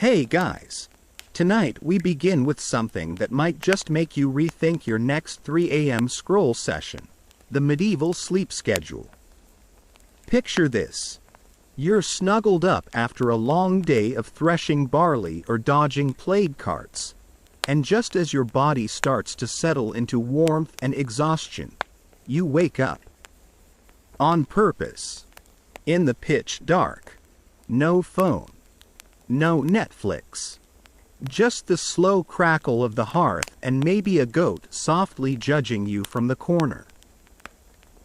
Hey guys! Tonight we begin with something that might just make you rethink your next 3 a.m. scroll session: the medieval sleep schedule. Picture this. You're snuggled up after a long day of threshing barley or dodging plague carts, and just as your body starts to settle into warmth and exhaustion, you wake up. On purpose. In the pitch dark. No phone. No Netflix. Just the slow crackle of the hearth and maybe a goat softly judging you from the corner.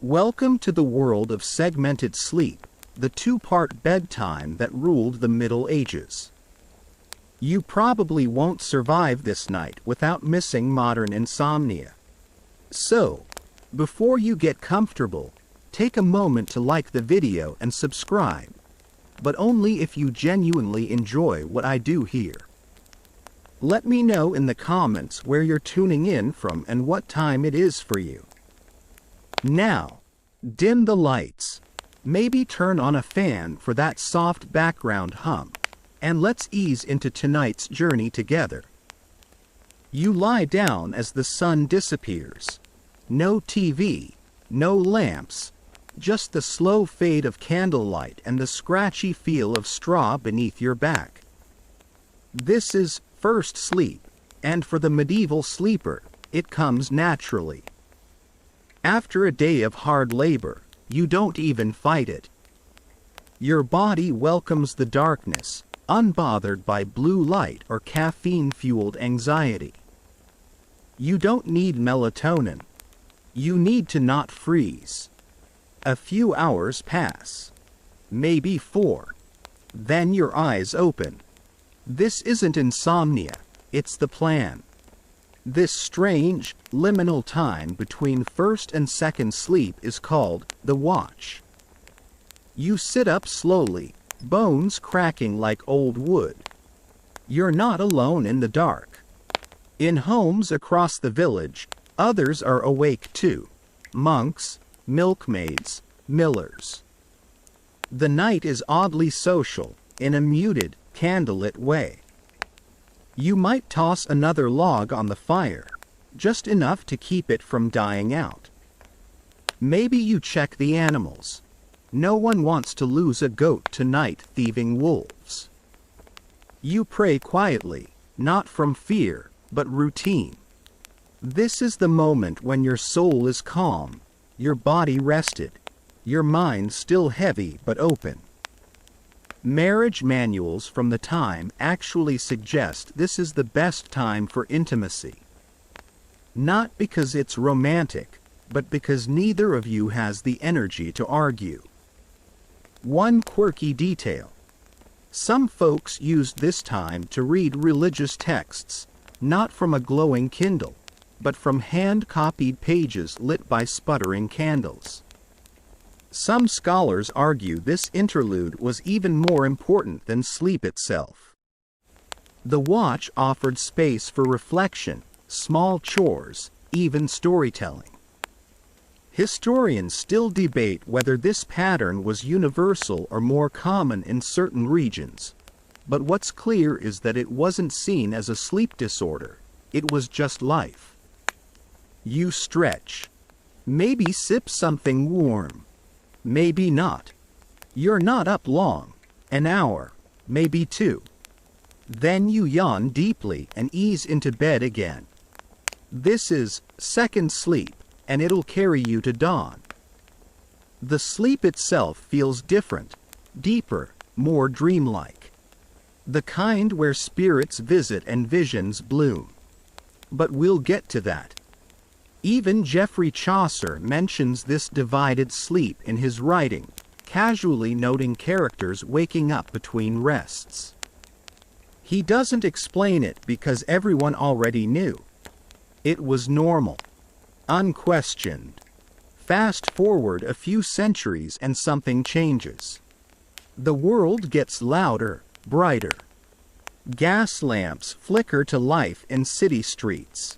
Welcome to the world of segmented sleep, the two-part bedtime that ruled the Middle Ages. You probably won't survive this night without missing modern insomnia. So, before you get comfortable, take a moment to like the video and subscribe, but only if you genuinely enjoy what I do here. Let me know in the comments where you're tuning in from and what time it is for you. Now, dim the lights, maybe turn on a fan for that soft background hum, and let's ease into tonight's journey together. You lie down as the sun disappears. No TV, no lamps, just the slow fade of candlelight and the scratchy feel of straw beneath your back. This is first sleep, and for the medieval sleeper, it comes naturally. After a day of hard labor, you don't even fight it. Your body welcomes the darkness, unbothered by blue light or caffeine-fueled anxiety. You don't need melatonin. You need to not freeze. A few hours pass. Maybe 4. Then your eyes open. This isn't insomnia, it's the plan. This strange, liminal time between first and second sleep is called the watch. You sit up slowly, bones cracking like old wood. You're not alone in the dark. In homes across the village, others are awake too. Monks, milkmaids, millers. The night is oddly social, in a muted, candlelit way. You might toss another log on the fire, just enough to keep it from dying out. Maybe you check the animals. No one wants to lose a goat to night-thieving wolves. You pray quietly, not from fear, but routine. This is the moment when your soul is calm, your body rested, your mind still heavy but open. Marriage manuals from the time actually suggest this is the best time for intimacy. Not because it's romantic, but because neither of you has the energy to argue. One quirky detail. Some folks used this time to read religious texts, not from a glowing Kindle, but from hand-copied pages lit by sputtering candles. Some scholars argue this interlude was even more important than sleep itself. The watch offered space for reflection, small chores, even storytelling. Historians still debate whether this pattern was universal or more common in certain regions, but what's clear is that it wasn't seen as a sleep disorder, it was just life. You stretch. Maybe sip something warm. Maybe not. You're not up long. An hour, maybe 2. Then you yawn deeply and ease into bed again. This is second sleep, and it'll carry you to dawn. The sleep itself feels different, deeper, more dreamlike. The kind where spirits visit and visions bloom. But we'll get to that. Even Geoffrey Chaucer mentions this divided sleep in his writing, casually noting characters waking up between rests. He doesn't explain it because everyone already knew. It was normal. Unquestioned. Fast forward a few centuries and something changes. The world gets louder, brighter. Gas lamps flicker to life in city streets.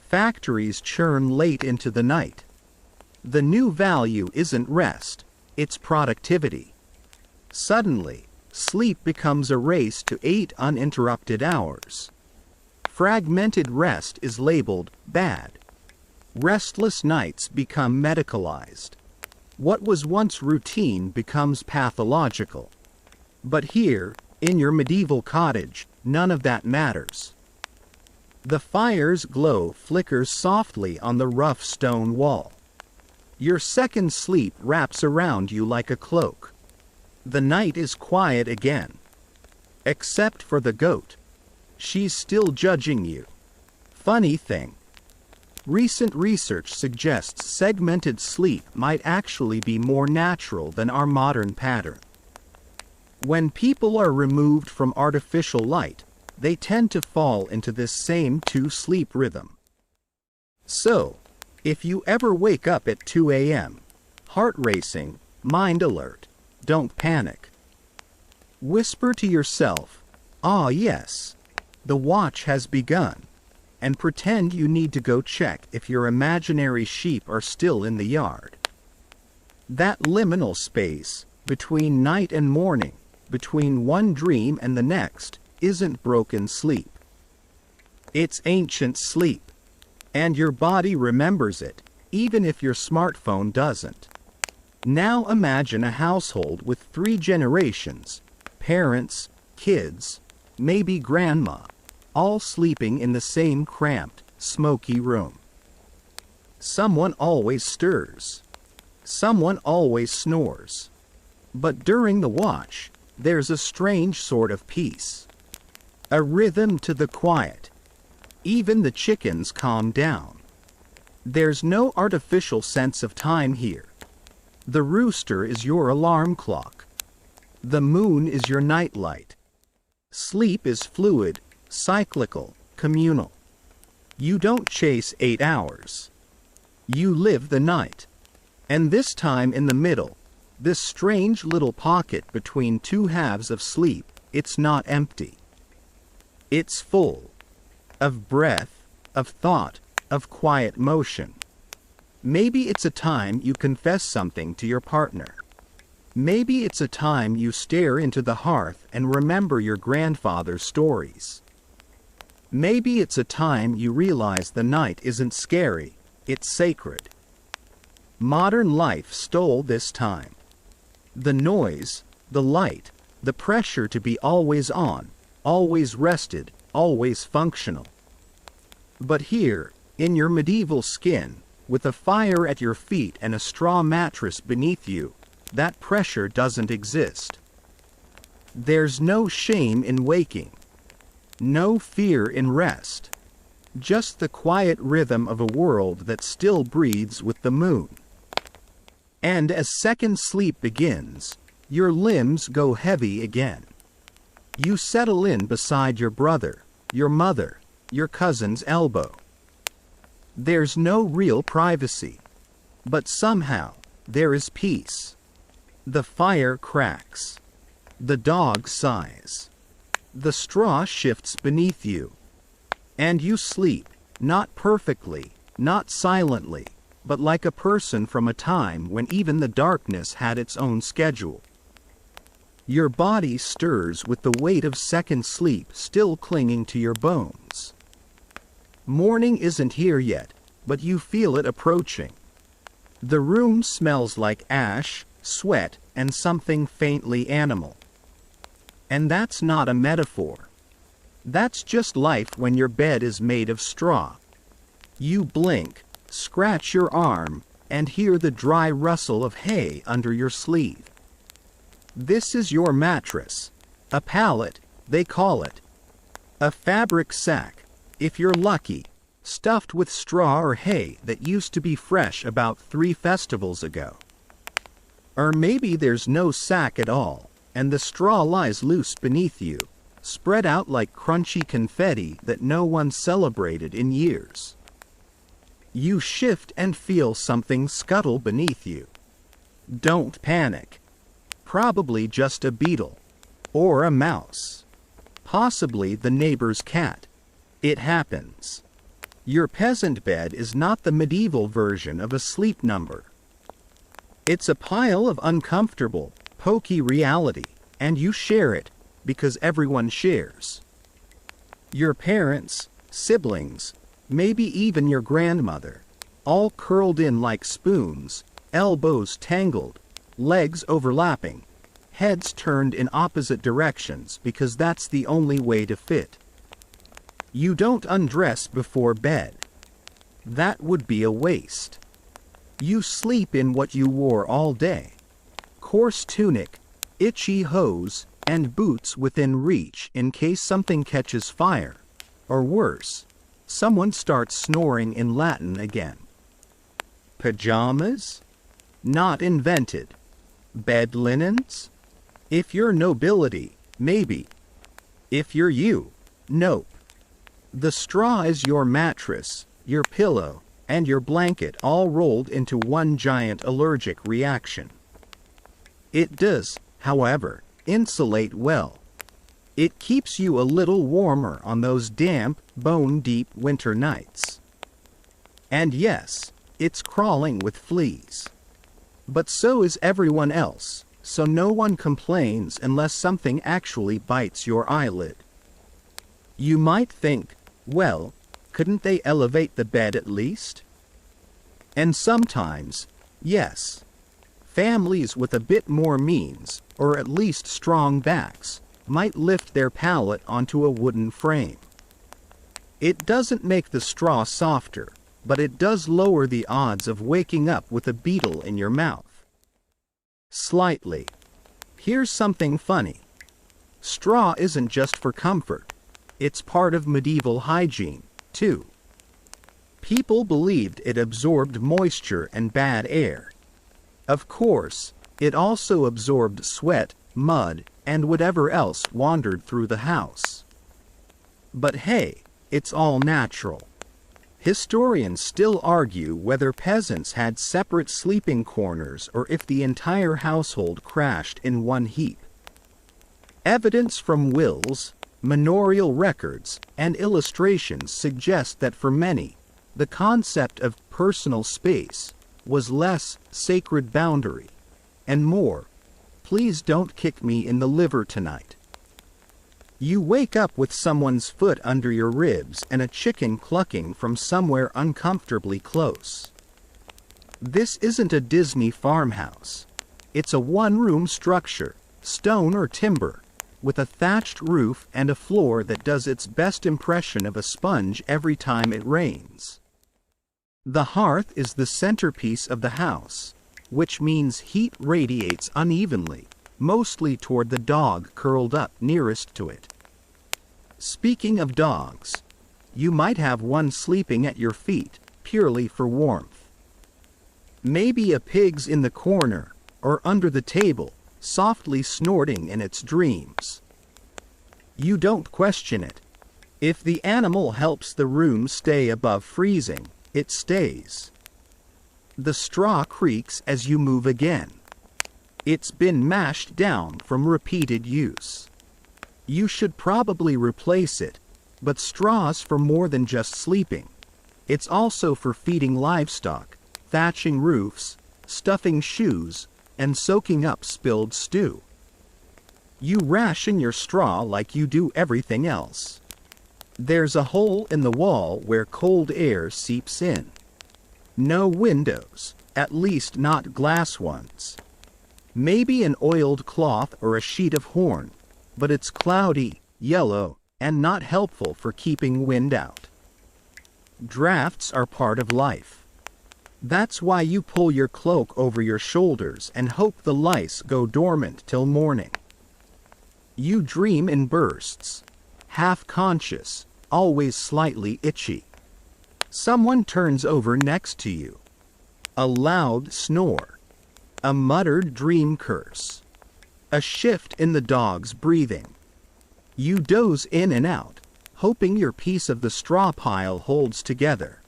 Factories churn late into the night. The new value isn't rest, it's productivity. Suddenly, sleep becomes a race to 8 uninterrupted hours. Fragmented rest is labeled bad. Restless nights become medicalized. What was once routine becomes pathological. But here, in your medieval cottage, none of that matters. The fire's glow flickers softly on the rough stone wall. Your second sleep wraps around you like a cloak. The night is quiet again. Except for the goat. She's still judging you. Funny thing. Recent research suggests segmented sleep might actually be more natural than our modern pattern. When people are removed from artificial light, they tend to fall into this same 2-sleep rhythm. So, if you ever wake up at 2 a.m., heart racing, mind alert, don't panic. Whisper to yourself, "Ah yes, the watch has begun," and pretend you need to go check if your imaginary sheep are still in the yard. That liminal space, between night and morning, between one dream and the next, isn't broken sleep. It's ancient sleep. And your body remembers it, even if your smartphone doesn't. Now imagine a household with 3 generations, parents, kids, maybe grandma, all sleeping in the same cramped, smoky room. Someone always stirs. Someone always snores. But during the watch, there's a strange sort of peace. A rhythm to the quiet. Even the chickens calm down. There's no artificial sense of time here. The rooster is your alarm clock. The moon is your nightlight. Sleep is fluid, cyclical, communal. You don't chase 8 hours. You live the night. And this time in the middle, this strange little pocket between 2 halves of sleep, it's not empty. It's full. Of breath, of thought, of quiet motion. Maybe it's a time you confess something to your partner. Maybe it's a time you stare into the hearth and remember your grandfather's stories. Maybe it's a time you realize the night isn't scary, it's sacred. Modern life stole this time. The noise, the light, the pressure to be always on, always rested, always functional. But here, in your medieval skin, with a fire at your feet and a straw mattress beneath you, that pressure doesn't exist. There's no shame in waking. No fear in rest. Just the quiet rhythm of a world that still breathes with the moon. And as second sleep begins, your limbs go heavy again. You settle in beside your brother, your mother, your cousin's elbow. There's no real privacy. But somehow, there is peace. The fire cracks. The dog sighs. The straw shifts beneath you. And you sleep, not perfectly, not silently, but like a person from a time when even the darkness had its own schedule. Your body stirs with the weight of second sleep still clinging to your bones. Morning isn't here yet, but you feel it approaching. The room smells like ash, sweat, and something faintly animal. And that's not a metaphor. That's just life when your bed is made of straw. You blink, scratch your arm, and hear the dry rustle of hay under your sleeve. This is your mattress. A pallet, they call it. A fabric sack, if you're lucky, stuffed with straw or hay that used to be fresh about 3 festivals ago. Or maybe there's no sack at all, and the straw lies loose beneath you, spread out like crunchy confetti that no one celebrated in years. You shift and feel something scuttle beneath you. Don't panic. Probably just a beetle. Or a mouse. Possibly the neighbor's cat. It happens. Your peasant bed is not the medieval version of a sleep number. It's a pile of uncomfortable, pokey reality, and you share it, because everyone shares. Your parents, siblings, maybe even your grandmother, all curled in like spoons, elbows tangled, legs overlapping, heads turned in opposite directions because that's the only way to fit. You don't undress before bed. That would be a waste. You sleep in what you wore all day. Coarse tunic, itchy hose, and boots within reach in case something catches fire. Or worse, someone starts snoring in Latin again. Pajamas? Not invented. Bed linens? If you're nobility, maybe. If you're you, nope. The straw is your mattress, your pillow, and your blanket all rolled into one giant allergic reaction. It does, however, insulate well. It keeps you a little warmer on those damp, bone-deep winter nights. And yes, it's crawling with fleas. But so is everyone else, so no one complains unless something actually bites your eyelid. You might think, well, couldn't they elevate the bed at least? And sometimes, yes. Families with a bit more means, or at least strong backs, might lift their pallet onto a wooden frame. It doesn't make the straw softer, but it does lower the odds of waking up with a beetle in your mouth. Slightly. Here's something funny. Straw isn't just for comfort. It's part of medieval hygiene, too. People believed it absorbed moisture and bad air. Of course, it also absorbed sweat, mud, and whatever else wandered through the house. But hey, it's all natural. Historians still argue whether peasants had separate sleeping corners or if the entire household crashed in one heap. Evidence from wills, manorial records, and illustrations suggest that for many, the concept of personal space was less sacred boundary, and more, please don't kick me in the liver tonight. You wake up with someone's foot under your ribs and a chicken clucking from somewhere uncomfortably close. This isn't a Disney farmhouse. It's a one-room structure, stone or timber, with a thatched roof and a floor that does its best impression of a sponge every time it rains. The hearth is the centerpiece of the house, which means heat radiates unevenly, mostly toward the dog curled up nearest to it. Speaking of dogs, you might have one sleeping at your feet, purely for warmth. Maybe a pig's in the corner, or under the table, softly snorting in its dreams. You don't question it. If the animal helps the room stay above freezing, it stays. The straw creaks as you move again. It's been mashed down from repeated use. You should probably replace it, but straw's for more than just sleeping. It's also for feeding livestock, thatching roofs, stuffing shoes, and soaking up spilled stew. You ration your straw like you do everything else. There's a hole in the wall where cold air seeps in. No windows, at least not glass ones. Maybe an oiled cloth or a sheet of horn, but it's cloudy, yellow, and not helpful for keeping wind out. Drafts are part of life. That's why you pull your cloak over your shoulders and hope the lice go dormant till morning. You dream in bursts, half-conscious, always slightly itchy. Someone turns over next to you. A loud snore. A muttered dream curse. A shift in the dog's breathing. You doze in and out, hoping your piece of the straw pile holds together.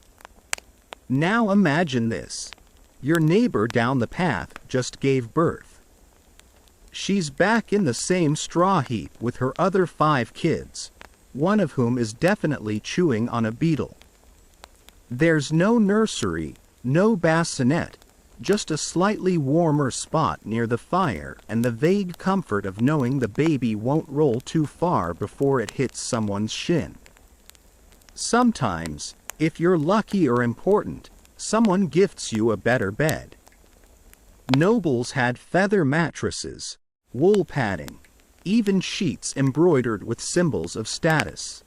Now imagine this. Your neighbor down the path just gave birth. She's back in the same straw heap with her other 5 kids, one of whom is definitely chewing on a beetle. There's no nursery, no bassinet, just a slightly warmer spot near the fire and the vague comfort of knowing the baby won't roll too far before it hits someone's shin. Sometimes, if you're lucky or important, someone gifts you a better bed. Nobles had feather mattresses, wool padding, even sheets embroidered with symbols of status.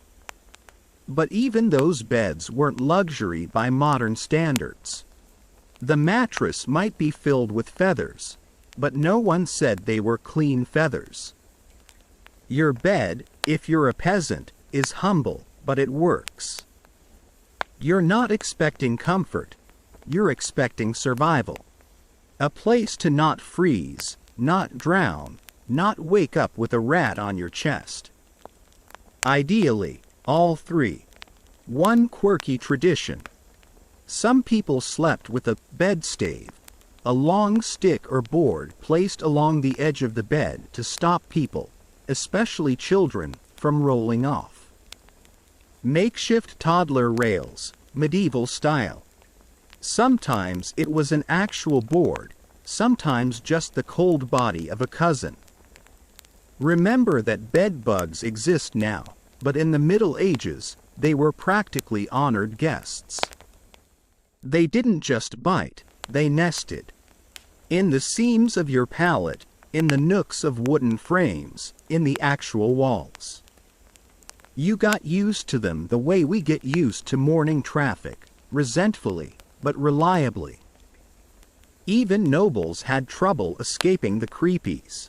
But even those beds weren't luxury by modern standards. The mattress might be filled with feathers, but no one said they were clean feathers. Your bed, if you're a peasant, is humble, but it works. You're not expecting comfort, you're expecting survival. A place to not freeze, not drown, not wake up with a rat on your chest. Ideally, all three. One quirky tradition. Some people slept with a bedstave, a long stick or board placed along the edge of the bed to stop people, especially children, from rolling off. Makeshift toddler rails, medieval style. Sometimes it was an actual board, sometimes just the cold body of a cousin. Remember that bed bugs exist now, but in the Middle Ages, they were practically honored guests. They didn't just bite, they nested. In the seams of your pallet, in the nooks of wooden frames, in the actual walls. You got used to them the way we get used to morning traffic, resentfully, but reliably. Even nobles had trouble escaping the creepies.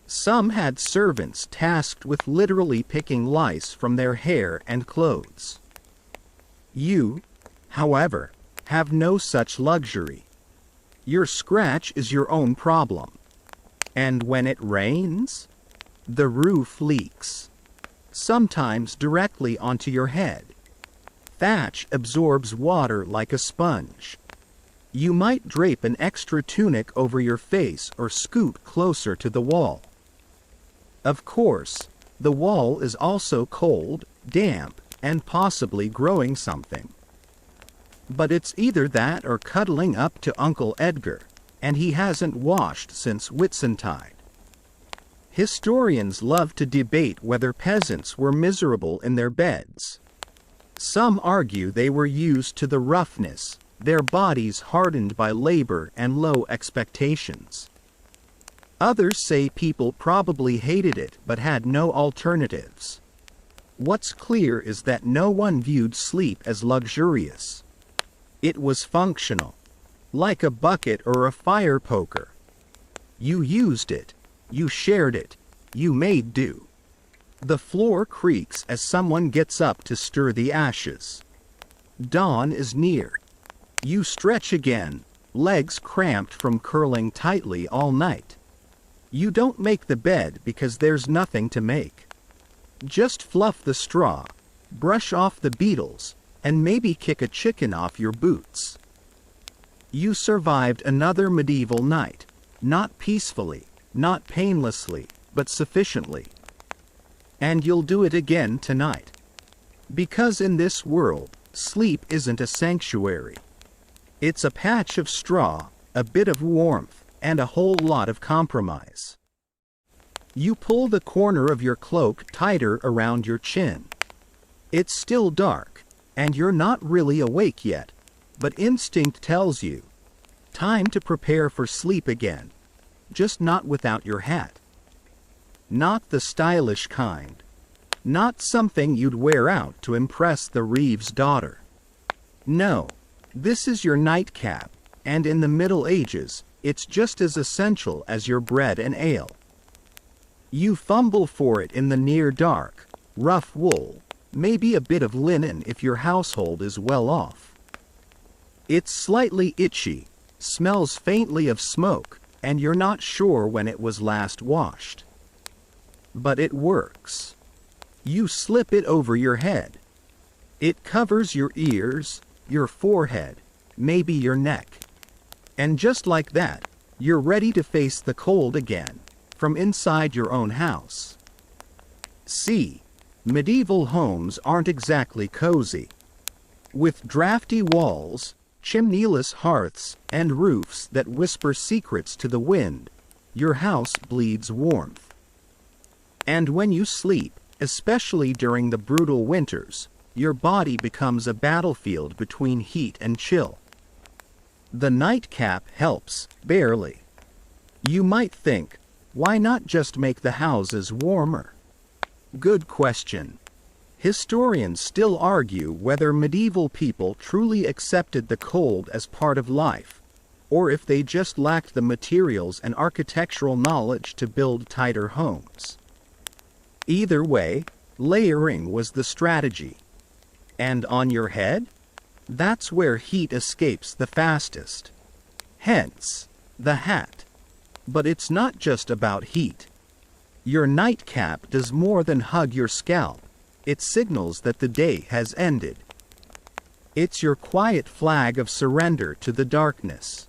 Some had servants tasked with literally picking lice from their hair and clothes. You, however, have no such luxury. Your scratch is your own problem. And when it rains, the roof leaks. Sometimes directly onto your head. Thatch absorbs water like a sponge. You might drape an extra tunic over your face or scoot closer to the wall. Of course, the wall is also cold, damp, and possibly growing something. But it's either that or cuddling up to Uncle Edgar, and he hasn't washed since Whitsuntide. Historians love to debate whether peasants were miserable in their beds. Some argue they were used to the roughness, their bodies hardened by labor and low expectations. Others say people probably hated it but had no alternatives. What's clear is that no one viewed sleep as luxurious. It was functional, like a bucket or a fire poker. You used it, you shared it, you made do. The floor creaks as someone gets up to stir the ashes. Dawn is near. You stretch again, legs cramped from curling tightly all night. You don't make the bed because there's nothing to make. Just fluff the straw, brush off the beetles, and maybe kick a chicken off your boots. You survived another medieval night, not peacefully, not painlessly, but sufficiently. And you'll do it again tonight. Because in this world, sleep isn't a sanctuary. It's a patch of straw, a bit of warmth, and a whole lot of compromise. You pull the corner of your cloak tighter around your chin. It's still dark, and you're not really awake yet, but instinct tells you, time to prepare for sleep again, just not without your hat. Not the stylish kind. Not something you'd wear out to impress the Reeves' daughter. No, this is your nightcap, and in the Middle Ages, it's just as essential as your bread and ale. You fumble for it in the near dark, rough wool, maybe a bit of linen if your household is well off. It's slightly itchy, smells faintly of smoke, and you're not sure when it was last washed. But it works. You slip it over your head. It covers your ears, your forehead, maybe your neck. And just like that, you're ready to face the cold again, from inside your own house. See, medieval homes aren't exactly cozy. With drafty walls, chimneyless hearths, and roofs that whisper secrets to the wind, your house bleeds warmth. And when you sleep, especially during the brutal winters, your body becomes a battlefield between heat and chill. The nightcap helps, barely. You might think, why not just make the houses warmer? Good question. Historians still argue whether medieval people truly accepted the cold as part of life, or if they just lacked the materials and architectural knowledge to build tighter homes. Either way, layering was the strategy. And on your head? That's where heat escapes the fastest. Hence, the hat. But it's not just about heat. Your nightcap does more than hug your scalp. It signals that the day has ended. It's your quiet flag of surrender to the darkness.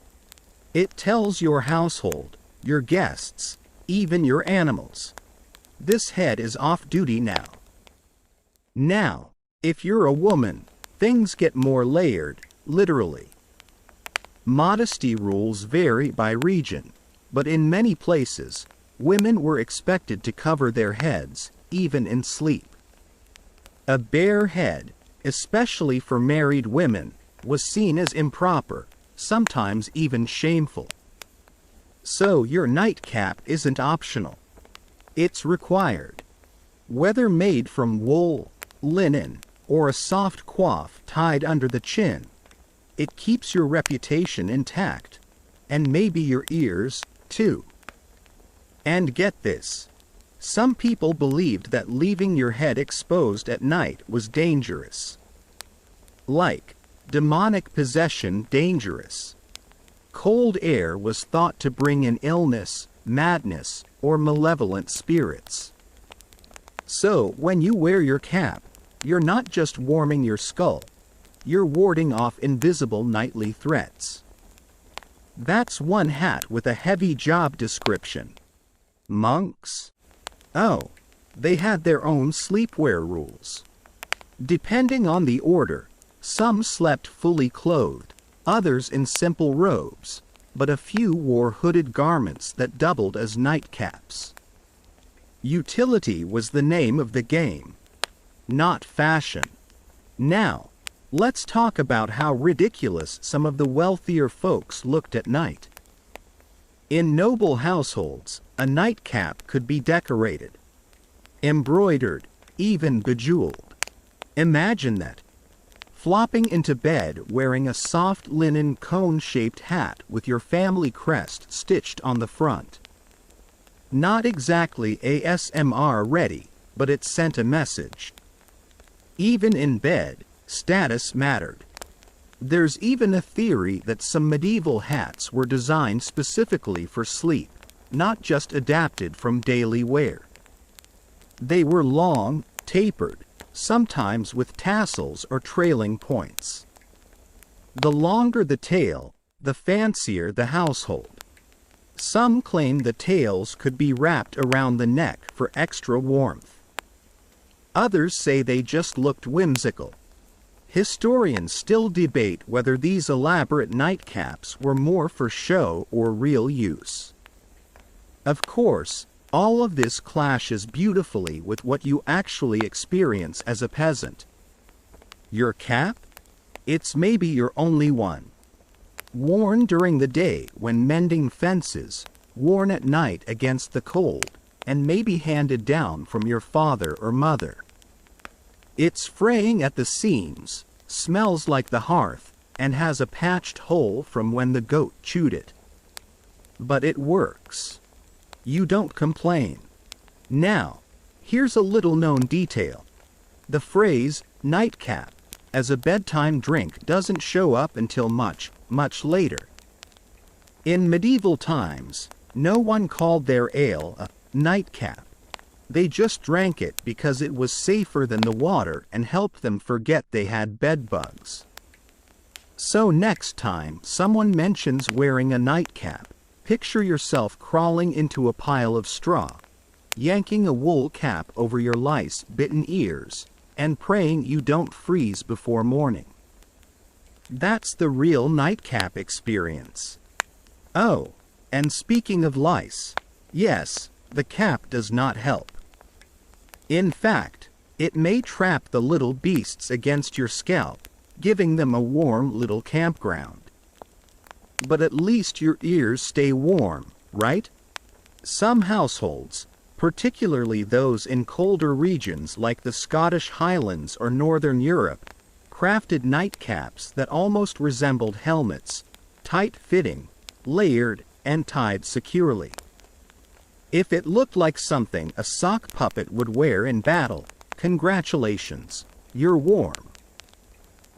It tells your household, your guests, even your animals, this head is off duty now. Now, if you're a woman, things get more layered, literally. Modesty rules vary by region, but in many places, women were expected to cover their heads, even in sleep. A bare head, especially for married women, was seen as improper, sometimes even shameful. So your nightcap isn't optional. It's required. Whether made from wool, linen, or a soft coif tied under the chin, it keeps your reputation intact, and maybe your ears, too. And get this. Some people believed that leaving your head exposed at night was dangerous. Like demonic possession dangerous. Cold air was thought to bring in illness, madness, or malevolent spirits. So when you wear your cap, you're not just warming your skull, you're warding off invisible nightly threats. That's one hat with a heavy job description. Monks? Oh, they had their own sleepwear rules. Depending on the order, some slept fully clothed, others in simple robes, but a few wore hooded garments that doubled as nightcaps. Utility was the name of the game, not fashion. Now, let's talk about how ridiculous some of the wealthier folks looked at night. In noble households, a nightcap could be decorated, embroidered, even bejeweled. Imagine that. Flopping into bed wearing a soft linen cone-shaped hat with your family crest stitched on the front. Not exactly ASMR ready, but it sent a message. Even in bed, status mattered. There's even a theory that some medieval hats were designed specifically for sleep, not just adapted from daily wear. They were long, tapered, sometimes with tassels or trailing points. The longer the tail, the fancier the household. Some claim the tails could be wrapped around the neck for extra warmth. Others say they just looked whimsical. Historians still debate whether these elaborate nightcaps were more for show or real use. Of course, all of this clashes beautifully with what you actually experience as a peasant. Your cap? It's maybe your only one. Worn during the day when mending fences, worn at night against the cold, and maybe handed down from your father or mother. It's fraying at the seams, smells like the hearth, and has a patched hole from when the goat chewed it. But it works. You don't complain. Now, here's a little-known detail. The phrase, nightcap, as a bedtime drink doesn't show up until much, much later. In medieval times, no one called their ale a nightcap. They just drank it because it was safer than the water and helped them forget they had bed bugs. So next time someone mentions wearing a nightcap, picture yourself crawling into a pile of straw, yanking a wool cap over your lice-bitten ears, and praying you don't freeze before morning. That's the real nightcap experience. Oh, and speaking of lice, yes, the cap does not help. In fact, it may trap the little beasts against your scalp, giving them a warm little campground. But at least your ears stay warm, right? Some households, particularly those in colder regions like the Scottish Highlands or Northern Europe, crafted nightcaps that almost resembled helmets, tight-fitting, layered, and tied securely. If it looked like something a sock puppet would wear in battle, congratulations, you're warm.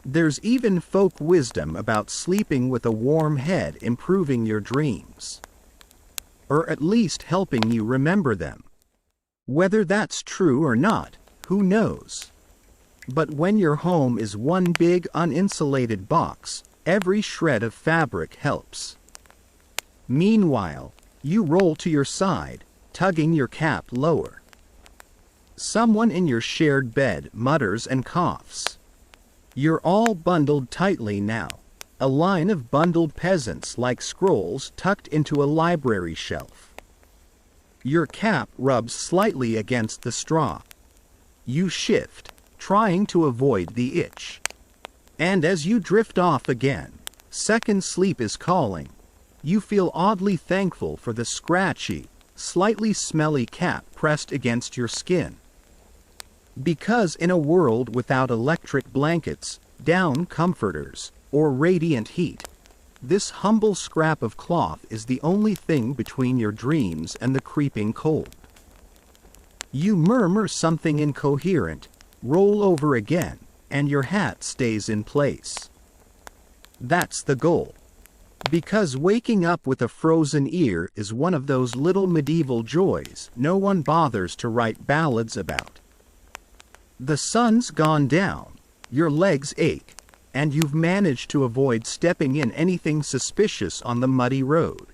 There's even folk wisdom about sleeping with a warm head improving your dreams. Or at least helping you remember them. Whether that's true or not, who knows? But when your home is one big uninsulated box, every shred of fabric helps. Meanwhile, you roll to your side, tugging your cap lower. Someone in your shared bed mutters and coughs. You're all bundled tightly now, a line of bundled peasants like scrolls tucked into a library shelf. Your cap rubs slightly against the straw. You shift, trying to avoid the itch. And as you drift off again, second sleep is calling. You feel oddly thankful for the scratchy, slightly smelly cap pressed against your skin. Because in a world without electric blankets, down comforters, or radiant heat, this humble scrap of cloth is the only thing between your dreams and the creeping cold. You murmur something incoherent, roll over again, and your hat stays in place. That's the goal. Because waking up with a frozen ear is one of those little medieval joys no one bothers to write ballads about. The sun's gone down, your legs ache, and you've managed to avoid stepping in anything suspicious on the muddy road.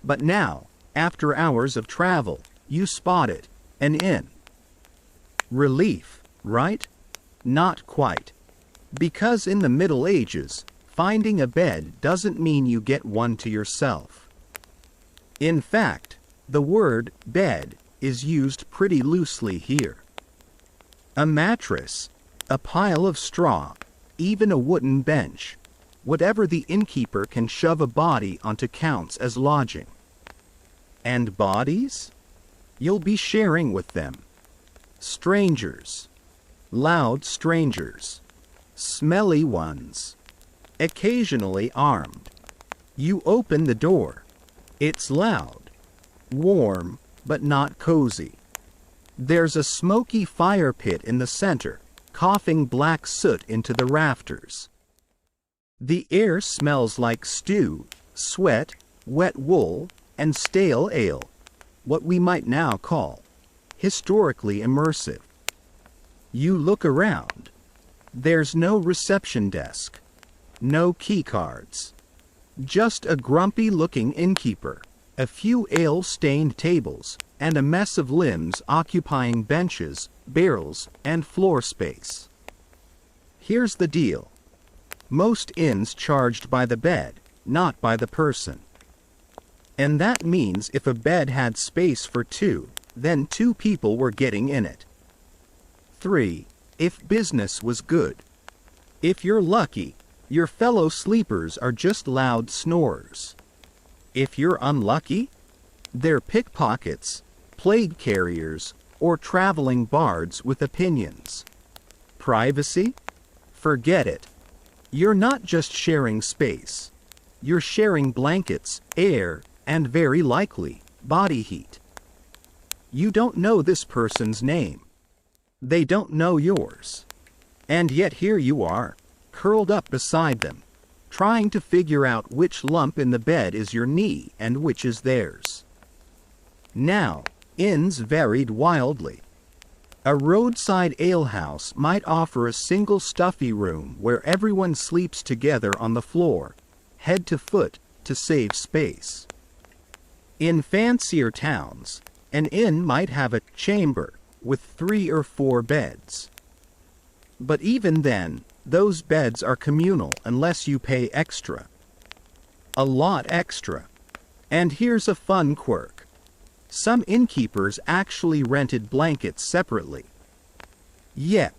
But now, after hours of travel, you spot it, an inn. Relief, right? Not quite. Because in the Middle Ages, finding a bed doesn't mean you get one to yourself. In fact, the word bed is used pretty loosely here. A mattress, a pile of straw, even a wooden bench, whatever the innkeeper can shove a body onto counts as lodging. And bodies? You'll be sharing with them. Strangers. Loud strangers. Smelly ones. Occasionally armed. You open the door. It's loud. Warm, but not cozy. There's a smoky fire pit in the center, coughing black soot into the rafters. The air smells like stew, sweat, wet wool, and stale ale, what we might now call historically immersive. You look around. There's no reception desk, no key cards, just a grumpy-looking innkeeper, a few ale-stained tables, and a mess of limbs occupying benches, barrels, and floor space. Here's the deal. Most inns charged by the bed, not by the person. And that means if a bed had space for two, then two people were getting in it. 3. If business was good. If you're lucky, your fellow sleepers are just loud snorers. If you're unlucky, they're pickpockets, plague carriers, or traveling bards with opinions. Privacy? Forget it. You're not just sharing space. You're sharing blankets, air, and very likely, body heat. You don't know this person's name. They don't know yours. And yet here you are, curled up beside them, trying to figure out which lump in the bed is your knee and which is theirs. Now, inns varied wildly. A roadside alehouse might offer a single stuffy room where everyone sleeps together on the floor, head to foot, to save space. In fancier towns, an inn might have a chamber with 3 or 4 beds. But even then, Those beds are communal unless you pay extra. A lot extra. And here's a fun quirk. Some innkeepers actually rented blankets separately. Yep.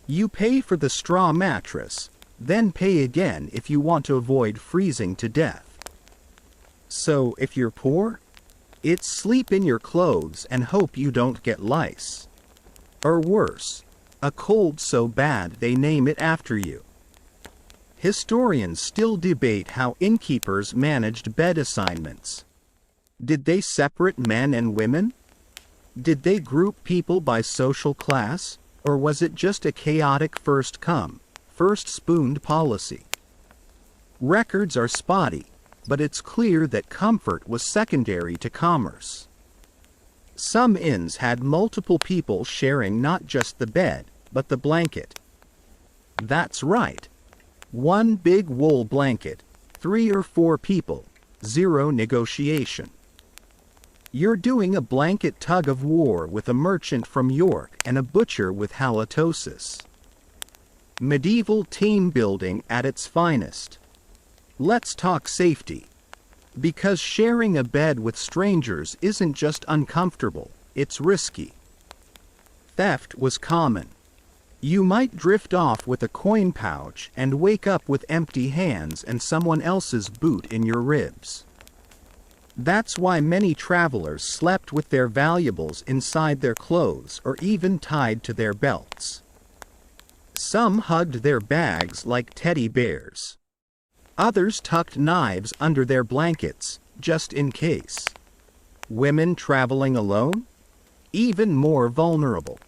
You pay for the straw mattress, then pay again if you want to avoid freezing to death. So, if you're poor, it's sleep in your clothes and hope you don't get lice. Or worse, a cold so bad they name it after you. Historians still debate how innkeepers managed bed assignments. Did they separate men and women? Did they group people by social class, or was it just a chaotic first come, first spooned policy? Records are spotty, but it's clear that comfort was secondary to commerce. Some inns had multiple people sharing not just the bed, but the blanket. That's right. One big wool blanket, 3 or 4 people, 0 negotiation. You're doing a blanket tug of war with a merchant from York and a butcher with halitosis. Medieval team building at its finest. Let's talk safety. Because sharing a bed with strangers isn't just uncomfortable, it's risky. Theft was common. You might drift off with a coin pouch and wake up with empty hands and someone else's boot in your ribs. That's why many travelers slept with their valuables inside their clothes or even tied to their belts. Some hugged their bags like teddy bears. Others tucked knives under their blankets, just in case. Women traveling alone? Even more vulnerable.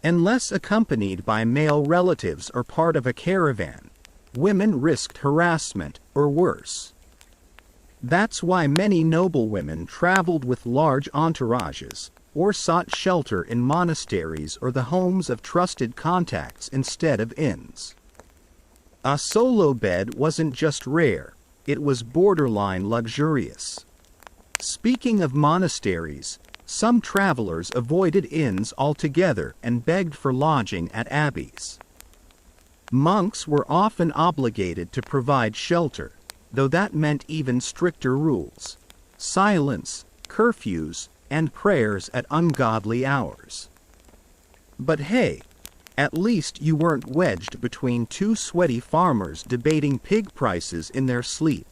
Unless accompanied by male relatives or part of a caravan, women risked harassment or worse. That's why many noblewomen traveled with large entourages, or sought shelter in monasteries or the homes of trusted contacts instead of inns. A solo bed wasn't just rare, it was borderline luxurious. Speaking of monasteries, some travelers avoided inns altogether and begged for lodging at abbeys. Monks were often obligated to provide shelter, though that meant even stricter rules: silence, curfews, and prayers at ungodly hours. But hey, at least you weren't wedged between 2 sweaty farmers debating pig prices in their sleep.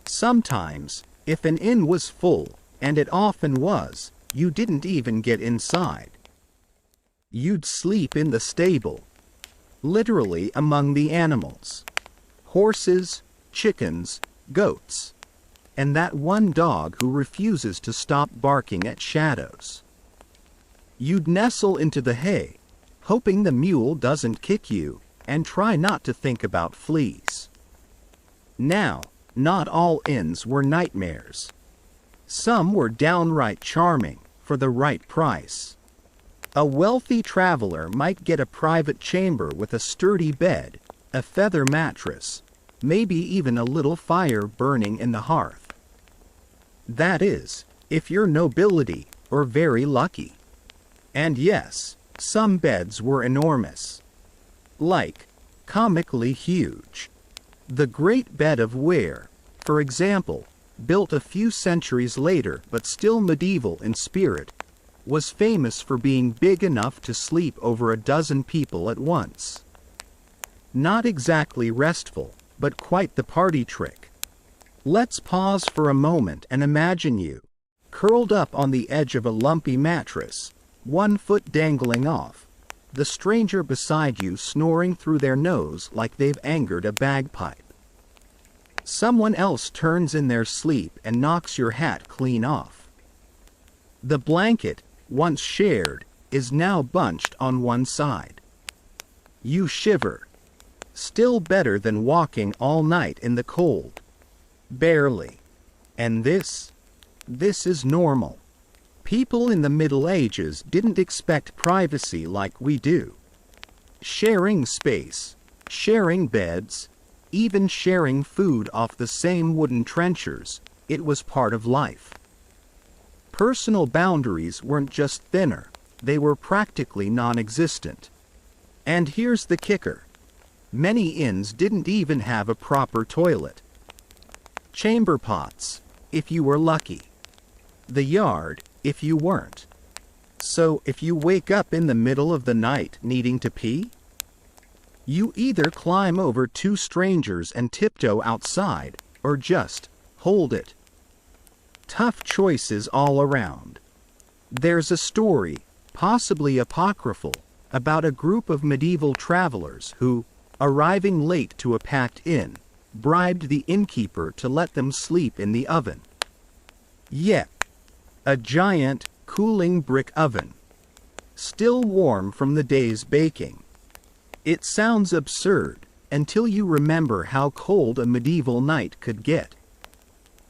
Sometimes, if an inn was full, and it often was, you didn't even get inside. You'd sleep in the stable. Literally among the animals. Horses, chickens, goats, and that one dog who refuses to stop barking at shadows. You'd nestle into the hay, hoping the mule doesn't kick you, and try not to think about fleas. Now, not all inns were nightmares. Some were downright charming, for the right price. A wealthy traveler might get a private chamber with a sturdy bed, a feather mattress, maybe even a little fire burning in the hearth. That is, if you're nobility, or very lucky. And yes, some beds were enormous. Like, comically huge. The Great Bed of Ware, for example, built a few centuries later but still medieval in spirit, was famous for being big enough to sleep over a dozen people at once. Not exactly restful, but quite the party trick. Let's pause for a moment and imagine you, curled up on the edge of a lumpy mattress, 1 foot dangling off, the stranger beside you snoring through their nose like they've angered a bagpipe. Someone else turns in their sleep and knocks your hat clean off. The blanket, once shared, is now bunched on one side. You shiver. Still better than walking all night in the cold. Barely. And this is normal. People in the Middle Ages didn't expect privacy like we do. Sharing space, sharing beds, even sharing food off the same wooden trenchers, it was part of life. Personal boundaries weren't just thinner, they were practically non-existent. And here's the kicker. Many inns didn't even have a proper toilet. Chamber pots, if you were lucky. The yard, if you weren't. So if you wake up in the middle of the night needing to pee, you either climb over two strangers and tiptoe outside, or just hold it. Tough choices all around. There's a story, possibly apocryphal, about a group of medieval travelers who, arriving late to a packed inn, bribed the innkeeper to let them sleep in the oven. Yep, a giant, cooling brick oven, still warm from the day's baking. It sounds absurd until you remember how cold a medieval night could get.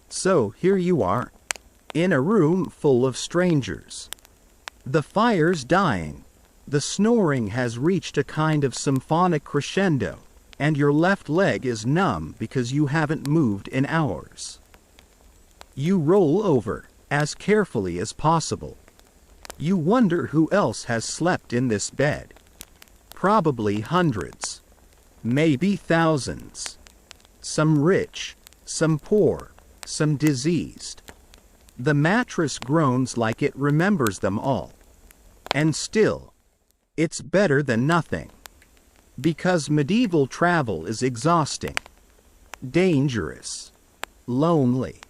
So here you are, in a room full of strangers. The fire's dying, the snoring has reached a kind of symphonic crescendo, and your left leg is numb because you haven't moved in hours. You roll over, as carefully as possible. You wonder who else has slept in this bed. Probably hundreds. Maybe thousands. Some rich, some poor, some diseased. The mattress groans like it remembers them all. And still, it's better than nothing. Because medieval travel is exhausting, dangerous, lonely.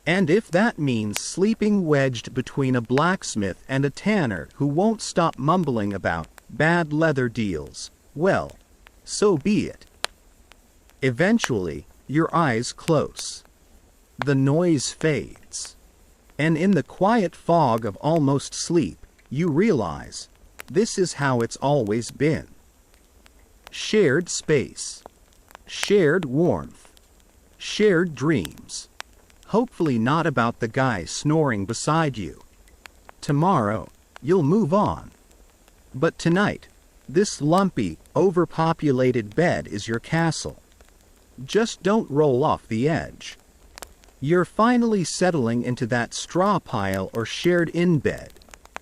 And if that means sleeping wedged between a blacksmith and a tanner who won't stop mumbling about bad leather deals, well, so be it. Eventually, your eyes close. The noise fades. And in the quiet fog of almost sleep, you realize, this is how it's always been. Shared space. Shared warmth. Shared dreams. Hopefully not about the guy snoring beside you. Tomorrow, you'll move on. But tonight, this lumpy, overpopulated bed is your castle. Just don't roll off the edge. You're finally settling into that straw pile or shared in bed,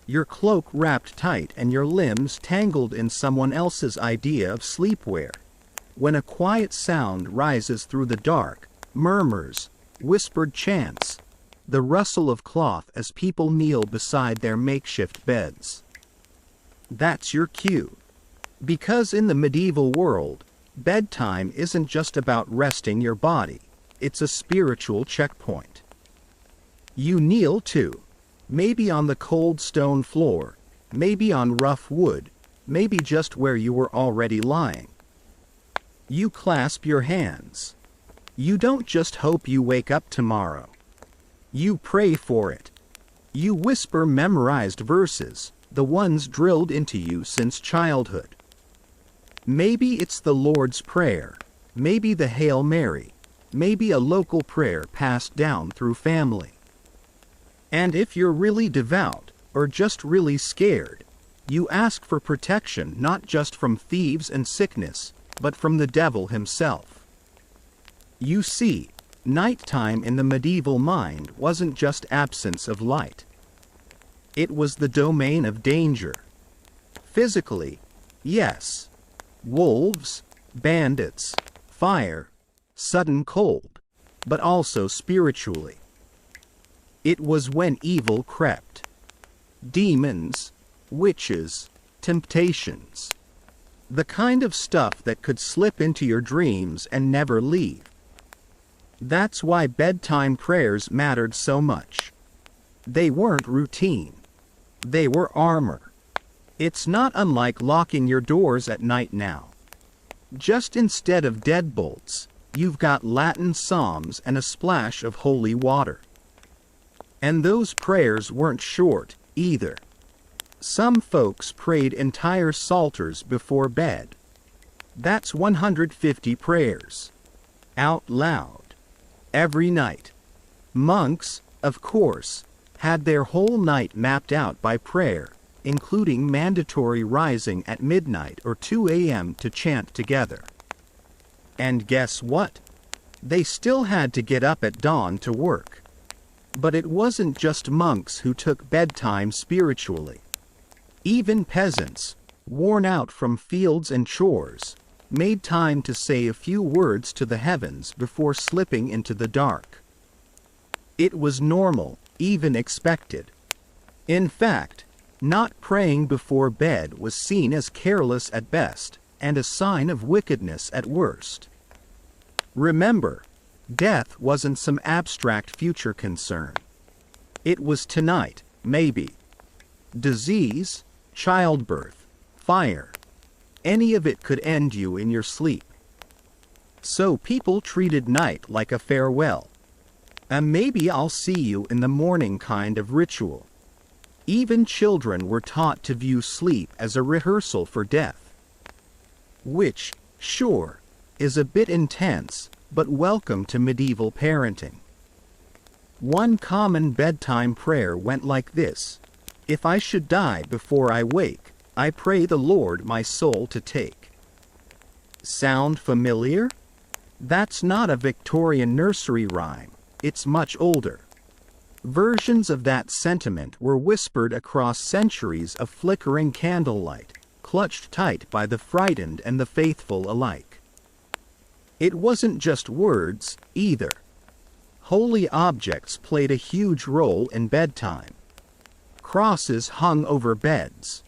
your cloak wrapped tight and your limbs tangled in someone else's idea of sleepwear, when a quiet sound rises through the dark, murmurs, whispered chants, the rustle of cloth as people kneel beside their makeshift beds. That's your cue. Because in the medieval world, bedtime isn't just about resting your body, it's a spiritual checkpoint. You kneel too, maybe on the cold stone floor, maybe on rough wood, maybe just where you were already lying. You clasp your hands. You don't just hope you wake up tomorrow. You pray for it. You whisper memorized verses, the ones drilled into you since childhood. Maybe it's the Lord's Prayer, maybe the Hail Mary, maybe a local prayer passed down through family. And if you're really devout, or just really scared, you ask for protection not just from thieves and sickness, but from the devil himself. You see, nighttime in the medieval mind wasn't just absence of light. It was the domain of danger. Physically, yes. Wolves, bandits, fire, sudden cold, but also spiritually. It was when evil crept. Demons, witches, temptations. The kind of stuff that could slip into your dreams and never leave. That's why bedtime prayers mattered so much. They weren't routine. They were armor. It's not unlike locking your doors at night now. Just instead of deadbolts, you've got Latin psalms and a splash of holy water. And those prayers weren't short, either. Some folks prayed entire psalters before bed. That's 150 prayers. Out loud. Every night. Monks, of course, had their whole night mapped out by prayer, including mandatory rising at midnight or 2 a.m. to chant together. And guess what? They still had to get up at dawn to work. But it wasn't just monks who took bedtime spiritually. Even peasants, worn out from fields and chores, made time to say a few words to the heavens before slipping into the dark. It was normal, even expected. In fact, not praying before bed was seen as careless at best, and a sign of wickedness at worst. Remember, death wasn't some abstract future concern. It was tonight, maybe. Disease, childbirth, fire. Any of it could end you in your sleep. So people treated night like a farewell. A maybe I'll see you in the morning kind of ritual. Even children were taught to view sleep as a rehearsal for death. Which, sure, is a bit intense, but welcome to medieval parenting. One common bedtime prayer went like this: "If I should die before I wake, I pray the Lord my soul to take." Sound familiar? That's not a Victorian nursery rhyme, it's much older. Versions of that sentiment were whispered across centuries of flickering candlelight, clutched tight by the frightened and the faithful alike. It wasn't just words, either. Holy objects played a huge role in bedtime. Crosses hung over beds.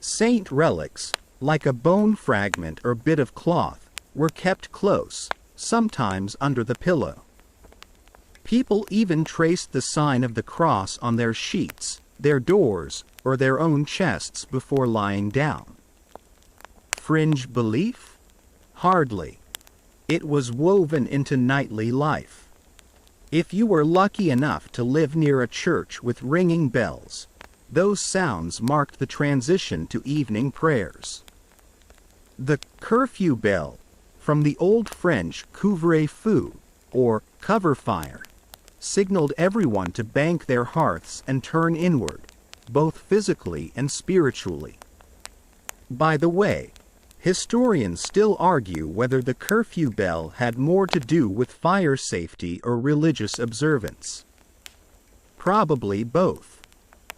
Saint relics, like a bone fragment or bit of cloth, were kept close, sometimes under the pillow. People even traced the sign of the cross on their sheets, their doors, or their own chests before lying down. Fringe belief? Hardly. It was woven into nightly life. If you were lucky enough to live near a church with ringing bells, those sounds marked the transition to evening prayers. The curfew bell, from the Old French couvre-feu, or cover fire, signaled everyone to bank their hearths and turn inward, both physically and spiritually. By the way, historians still argue whether the curfew bell had more to do with fire safety or religious observance. Probably both.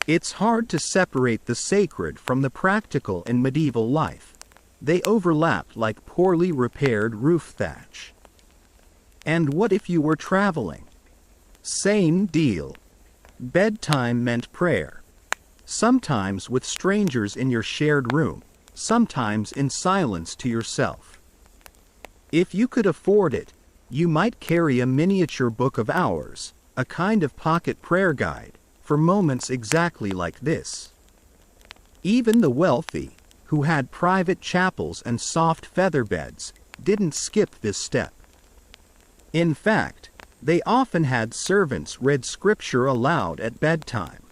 It's hard to separate the sacred from the practical in medieval life. They overlapped like poorly repaired roof thatch. And what if you were traveling? Same deal. Bedtime meant prayer. Sometimes with strangers in your shared room, sometimes in silence to yourself. If you could afford it, you might carry a miniature book of hours, a kind of pocket prayer guide, for moments exactly like this. Even the wealthy, who had private chapels and soft feather beds, didn't skip this step. In fact, they often had servants read scripture aloud at bedtime.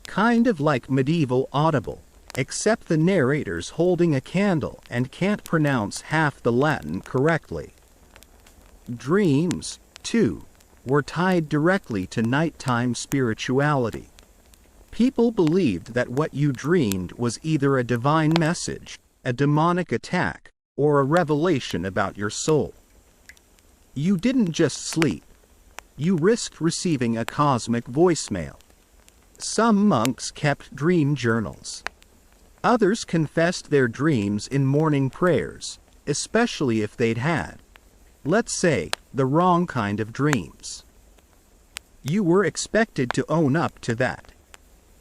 Kind of like medieval Audible, except the narrator's holding a candle and can't pronounce half the Latin correctly. Dreams, too, were tied directly to nighttime spirituality. People believed that what you dreamed was either a divine message, a demonic attack, or a revelation about your soul. You didn't just sleep. You risked receiving a cosmic voicemail. Some monks kept dream journals. Others confessed their dreams in morning prayers, especially if they'd had, let's say, the wrong kind of dreams. You were expected to own up to that.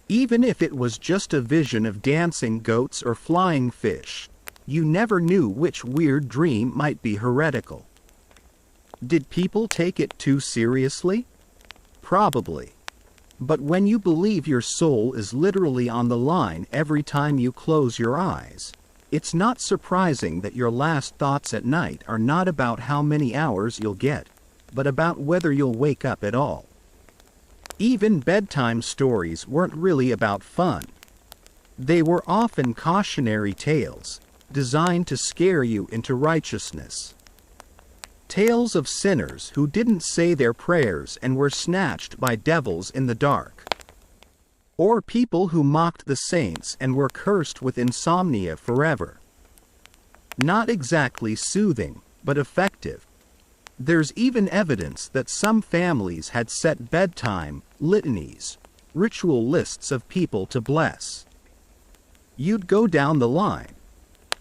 Even if it was just a vision of dancing goats or flying fish, you never knew which weird dream might be heretical. Did people take it too seriously? Probably. But when you believe your soul is literally on the line every time you close your eyes, it's not surprising that your last thoughts at night are not about how many hours you'll get, but about whether you'll wake up at all. Even bedtime stories weren't really about fun. They were often cautionary tales, designed to scare you into righteousness. Tales of sinners who didn't say their prayers and were snatched by devils in the dark. Or people who mocked the saints and were cursed with insomnia forever. Not exactly soothing, but effective. There's even evidence that some families had set bedtime litanies, ritual lists of people to bless. You'd go down the line.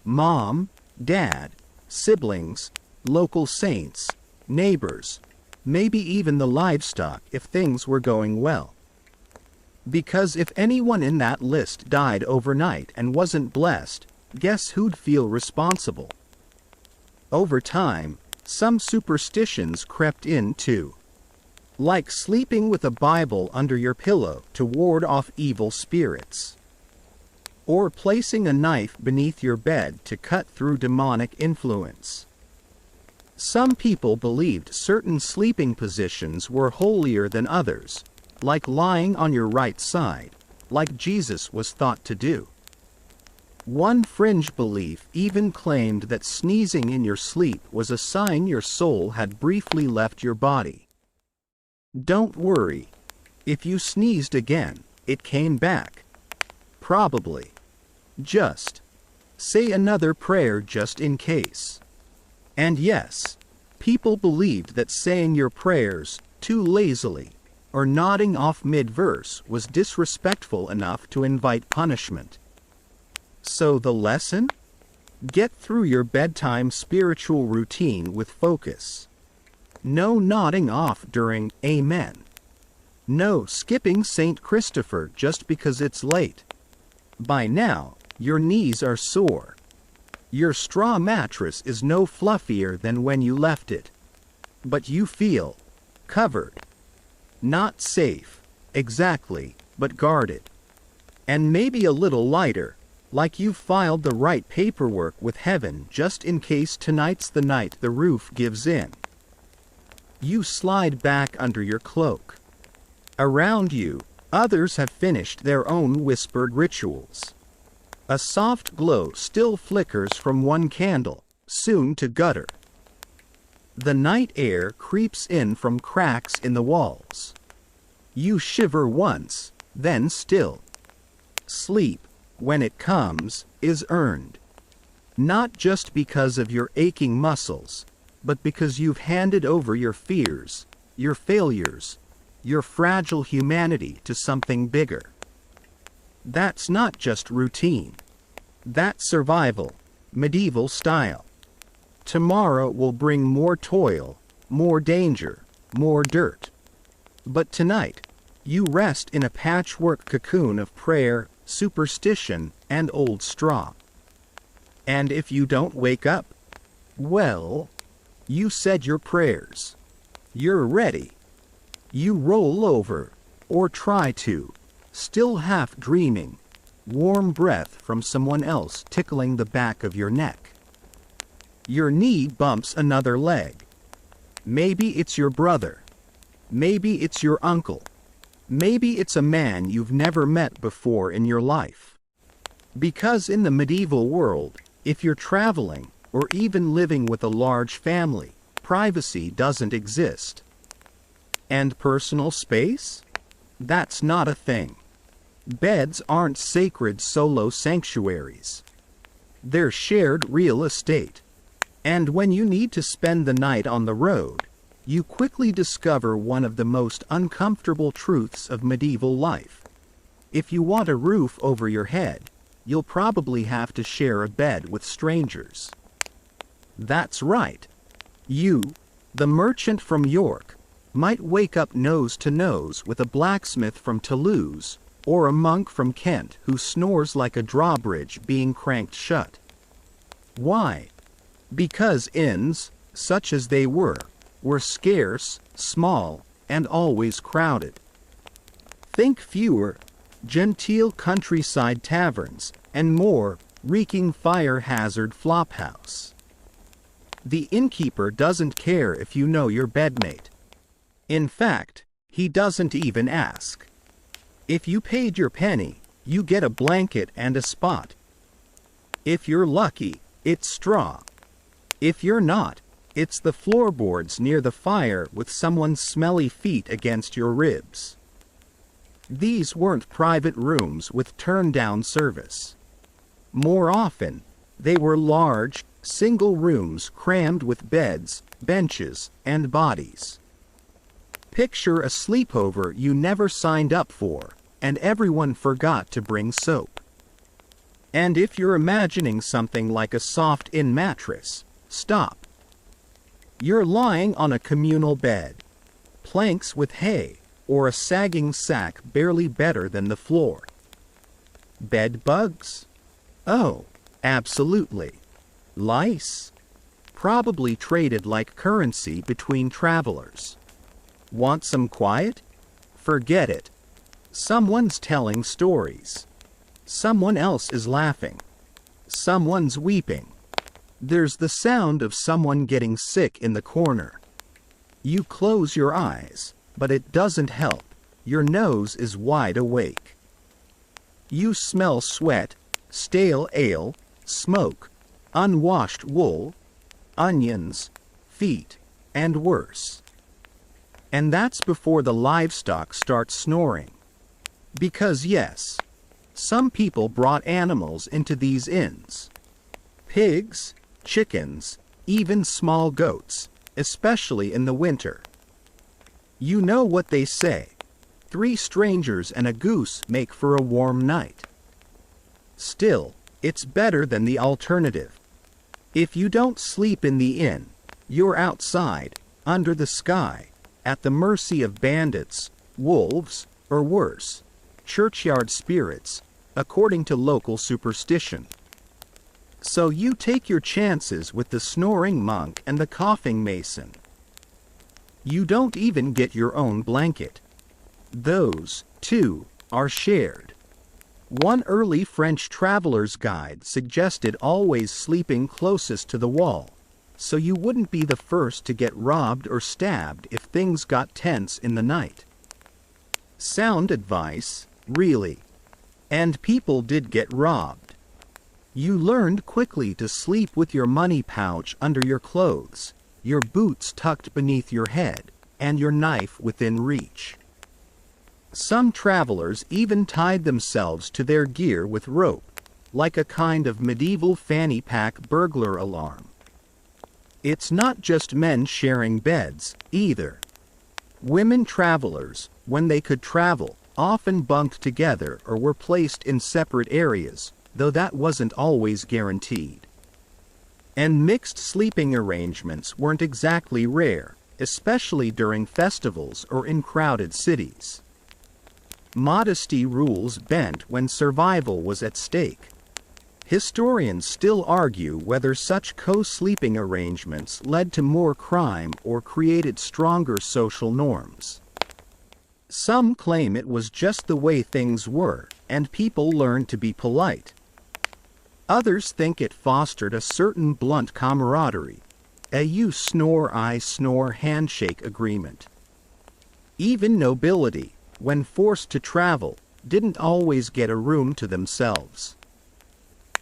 Mom, dad, siblings, local saints, neighbors, maybe even the livestock if things were going well. Because if anyone in that list died overnight and wasn't blessed, guess who'd feel responsible? Over time, some superstitions crept in too. Like sleeping with a Bible under your pillow to ward off evil spirits. Or placing a knife beneath your bed to cut through demonic influence. Some people believed certain sleeping positions were holier than others, like lying on your right side, like Jesus was thought to do. One fringe belief even claimed that sneezing in your sleep was a sign your soul had briefly left your body. Don't worry. If you sneezed again, it came back. Probably. Just say another prayer just in case. And yes, people believed that saying your prayers too lazily or nodding off mid-verse was disrespectful enough to invite punishment. So the lesson? Get through your bedtime spiritual routine with focus. No nodding off during Amen. No skipping St. Christopher just because it's late. By now, your knees are sore. Your straw mattress is no fluffier than when you left it. But you feel covered. Not safe, exactly, but guarded. And maybe a little lighter, like you've filed the right paperwork with heaven just in case tonight's the night the roof gives in. You slide back under your cloak. Around you, others have finished their own whispered rituals. A soft glow still flickers from one candle, soon to gutter. The night air creeps in from cracks in the walls. You shiver once, then still. Sleep, when it comes, is earned. Not just because of your aching muscles, but because you've handed over your fears, your failures, your fragile humanity to something bigger. That's not just routine. That's survival, medieval style. Tomorrow will bring more toil, more danger, more dirt. But tonight, you rest in a patchwork cocoon of prayer, superstition, and old straw. And if you don't wake up, well, you said your prayers. You're ready. You roll over, or try to, still half dreaming, warm breath from someone else tickling the back of your neck. Your knee bumps another leg. Maybe it's your brother. Maybe it's your uncle. Maybe it's a man you've never met before in your life. Because in the medieval world, if you're traveling, or even living with a large family, privacy doesn't exist. And personal space? That's not a thing. Beds aren't sacred solo sanctuaries. They're shared real estate. And when you need to spend the night on the road, you quickly discover one of the most uncomfortable truths of medieval life. If you want a roof over your head, you'll probably have to share a bed with strangers. That's right. You, the merchant from York, might wake up nose to nose with a blacksmith from Toulouse, or a monk from Kent who snores like a drawbridge being cranked shut. Why? Because inns, such as they were scarce, small, and always crowded. Think fewer, genteel countryside taverns, and more, reeking fire hazard flophouse. The innkeeper doesn't care if you know your bedmate. In fact, he doesn't even ask. If you paid your penny, you get a blanket and a spot. If you're lucky, it's straw. If you're not, it's the floorboards near the fire with someone's smelly feet against your ribs. These weren't private rooms with turn-down service. More often, they were large, single rooms crammed with beds, benches, and bodies. Picture a sleepover you never signed up for, and everyone forgot to bring soap. And if you're imagining something like a soft-in mattress, stop. You're lying on a communal bed, planks with hay, or a sagging sack barely better than the floor. Bed bugs? Oh, absolutely. Lice? Probably traded like currency between travelers. Want some quiet? Forget it. Someone's telling stories. Someone else is laughing. Someone's weeping. There's the sound of someone getting sick in the corner. You close your eyes, but it doesn't help. Your nose is wide awake. You smell sweat, stale ale, smoke, unwashed wool, onions, feet, and worse. And that's before the livestock start snoring. Because yes, some people brought animals into these inns. Pigs, chickens, even small goats, especially in the winter. You know what they say, 3 strangers and a goose make for a warm night. Still, it's better than the alternative. If you don't sleep in the inn, you're outside, under the sky, at the mercy of bandits, wolves, or worse, churchyard spirits, according to local superstition. So you take your chances with the snoring monk and the coughing mason. You don't even get your own blanket. Those, too, are shared. One early French traveler's guide suggested always sleeping closest to the wall, so you wouldn't be the first to get robbed or stabbed if things got tense in the night. Sound advice, really. And people did get robbed. You learned quickly to sleep with your money pouch under your clothes, your boots tucked beneath your head, and your knife within reach. Some travelers even tied themselves to their gear with rope, like a kind of medieval fanny pack burglar alarm. It's not just men sharing beds, either. Women travelers, when they could travel, often bunked together or were placed in separate areas, though that wasn't always guaranteed. And mixed sleeping arrangements weren't exactly rare, especially during festivals or in crowded cities. Modesty rules bent when survival was at stake. Historians still argue whether such co-sleeping arrangements led to more crime or created stronger social norms. Some claim it was just the way things were, and people learned to be polite. Others think it fostered a certain blunt camaraderie, a you snore I snore handshake agreement. Even nobility, when forced to travel, didn't always get a room to themselves.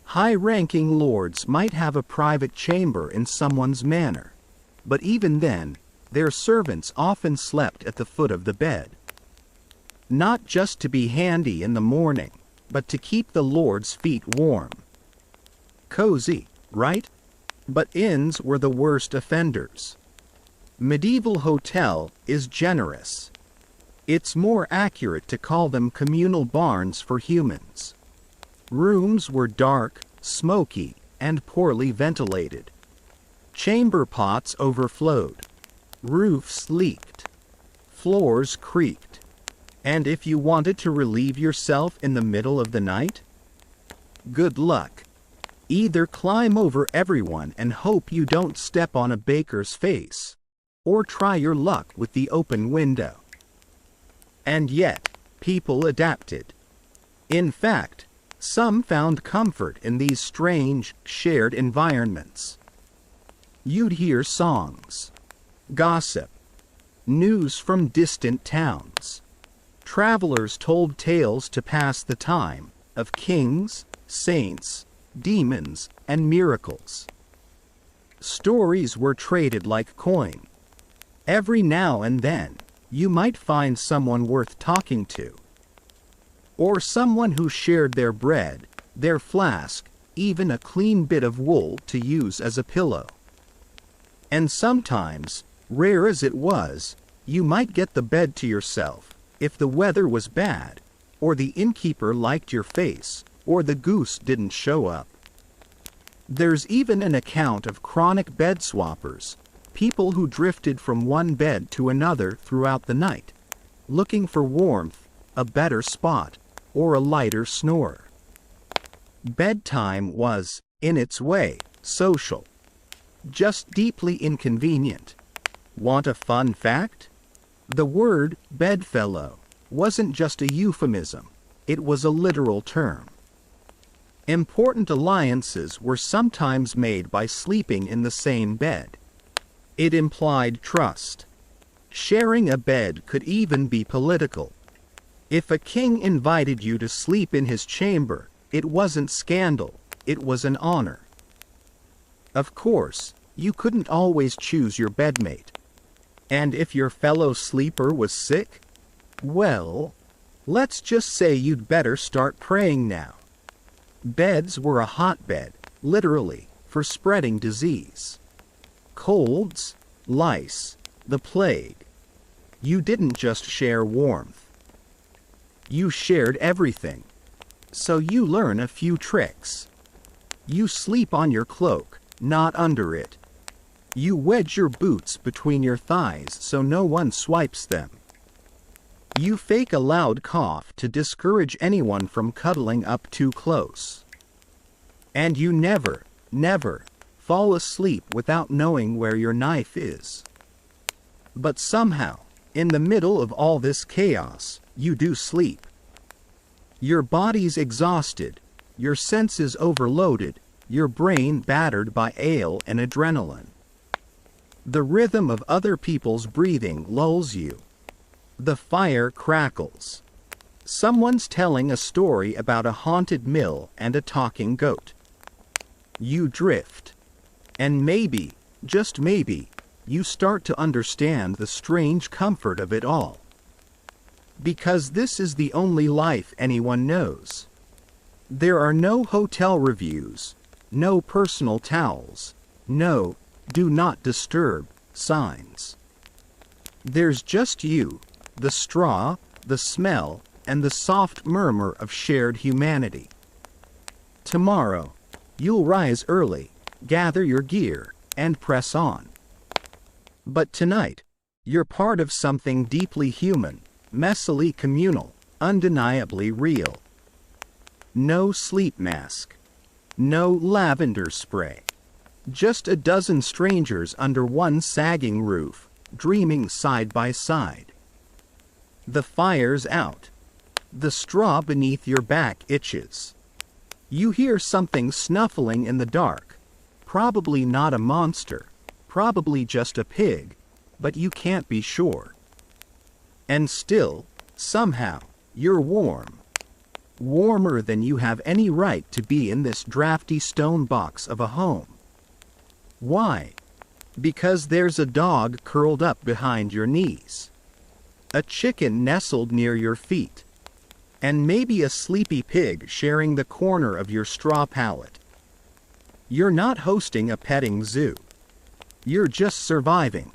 High-ranking lords might have a private chamber in someone's manor, but even then, their servants often slept at the foot of the bed. Not just to be handy in the morning, but to keep the lord's feet warm. Cozy, right? But inns were the worst offenders. Medieval hotel is generous. It's more accurate to call them communal barns for humans. Rooms were dark, smoky, and poorly ventilated. Chamber pots overflowed. Roofs leaked. Floors creaked. And if you wanted to relieve yourself in the middle of the night? Good luck. Either climb over everyone and hope you don't step on a baker's face, or try your luck with the open window. And yet, people adapted. In fact, some found comfort in these strange, shared environments. You'd hear songs, gossip, news from distant towns. Travelers told tales to pass the time of kings, saints, demons, and miracles. Stories were traded like coin. Every now and then, you might find someone worth talking to. Or someone who shared their bread, their flask, even a clean bit of wool to use as a pillow. And sometimes, rare as it was, you might get the bed to yourself, if the weather was bad, or the innkeeper liked your face, or the goose didn't show up. There's even an account of chronic bed swappers, people who drifted from one bed to another throughout the night, looking for warmth, a better spot, or a lighter snore. Bedtime was, in its way, social. Just deeply inconvenient. Want a fun fact? The word bedfellow wasn't just a euphemism, it was a literal term. Important alliances were sometimes made by sleeping in the same bed. It implied trust. Sharing a bed could even be political. If a king invited you to sleep in his chamber, it wasn't scandal, it was an honor. Of course, you couldn't always choose your bedmate. And if your fellow sleeper was sick, well, let's just say you'd better start praying now. Beds were a hotbed, literally, for spreading disease. Colds, lice, the plague. You didn't just share warmth. You shared everything. So you learn a few tricks. You sleep on your cloak, not under it. You wedge your boots between your thighs so no one swipes them. You fake a loud cough to discourage anyone from cuddling up too close. And you never, never fall asleep without knowing where your knife is. But somehow, in the middle of all this chaos, you do sleep. Your body's exhausted, your senses overloaded, your brain battered by ale and adrenaline. The rhythm of other people's breathing lulls you. The fire crackles. Someone's telling a story about a haunted mill and a talking goat. You drift. And maybe, just maybe, you start to understand the strange comfort of it all. Because this is the only life anyone knows. There are no hotel reviews, no personal towels, no "do not disturb" signs. There's just you, the straw, the smell, and the soft murmur of shared humanity. Tomorrow, you'll rise early, gather your gear, and press on. But tonight, you're part of something deeply human, messily communal, undeniably real. No sleep mask. No lavender spray. Just a dozen strangers under one sagging roof, dreaming side by side. The fire's out. The straw beneath your back itches. You hear something snuffling in the dark. Probably not a monster, probably just a pig, but you can't be sure. And still, somehow, you're warm. Warmer than you have any right to be in this drafty stone box of a home. Why? Because there's a dog curled up behind your knees. A chicken nestled near your feet. And maybe a sleepy pig sharing the corner of your straw pallet. You're not hosting a petting zoo. You're just surviving.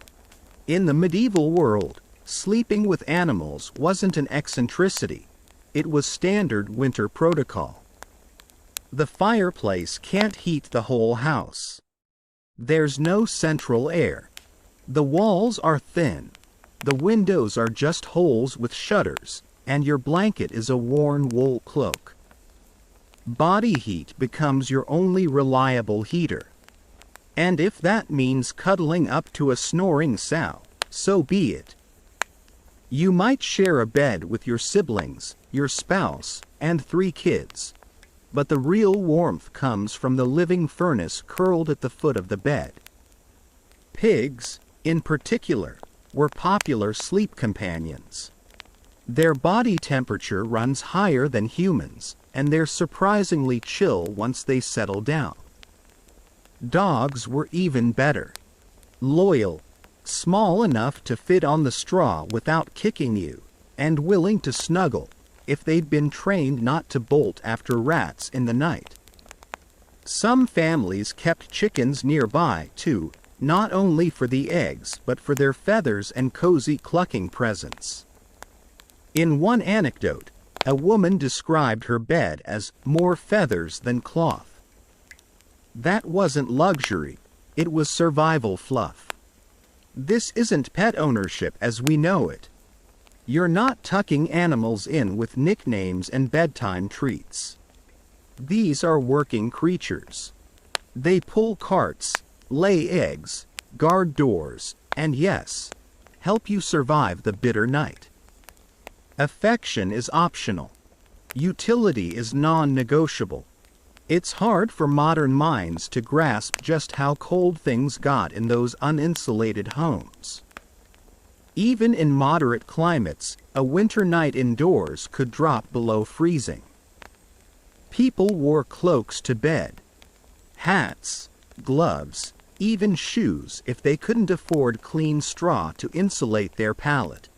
In the medieval world, sleeping with animals wasn't an eccentricity. It was standard winter protocol. The fireplace can't heat the whole house. There's no central air. The walls are thin. The windows are just holes with shutters, and your blanket is a worn wool cloak. Body heat becomes your only reliable heater. And if that means cuddling up to a snoring sow, so be it. You might share a bed with your siblings, your spouse, and 3 kids. But the real warmth comes from the living furnace curled at the foot of the bed. Pigs, in particular, were popular sleep companions. Their body temperature runs higher than humans, and they're surprisingly chill once they settle down. Dogs were even better. Loyal, small enough to fit on the straw without kicking you, and willing to snuggle, if they'd been trained not to bolt after rats in the night. Some families kept chickens nearby, too, not only for the eggs but for their feathers and cozy clucking presence. In one anecdote, A woman described her bed as more feathers than cloth. That wasn't luxury, it was survival fluff. This isn't pet ownership as we know it. You're not tucking animals in with nicknames and bedtime treats. These are working creatures. They pull carts, lay eggs, guard doors, and yes, help you survive the bitter night. Affection is optional. Utility is non-negotiable. It's hard for modern minds to grasp just how cold things got in those uninsulated homes. Even in moderate climates, a winter night indoors could drop below freezing. People wore cloaks to bed, hats, gloves, even shoes if they couldn't afford clean straw to insulate their palate.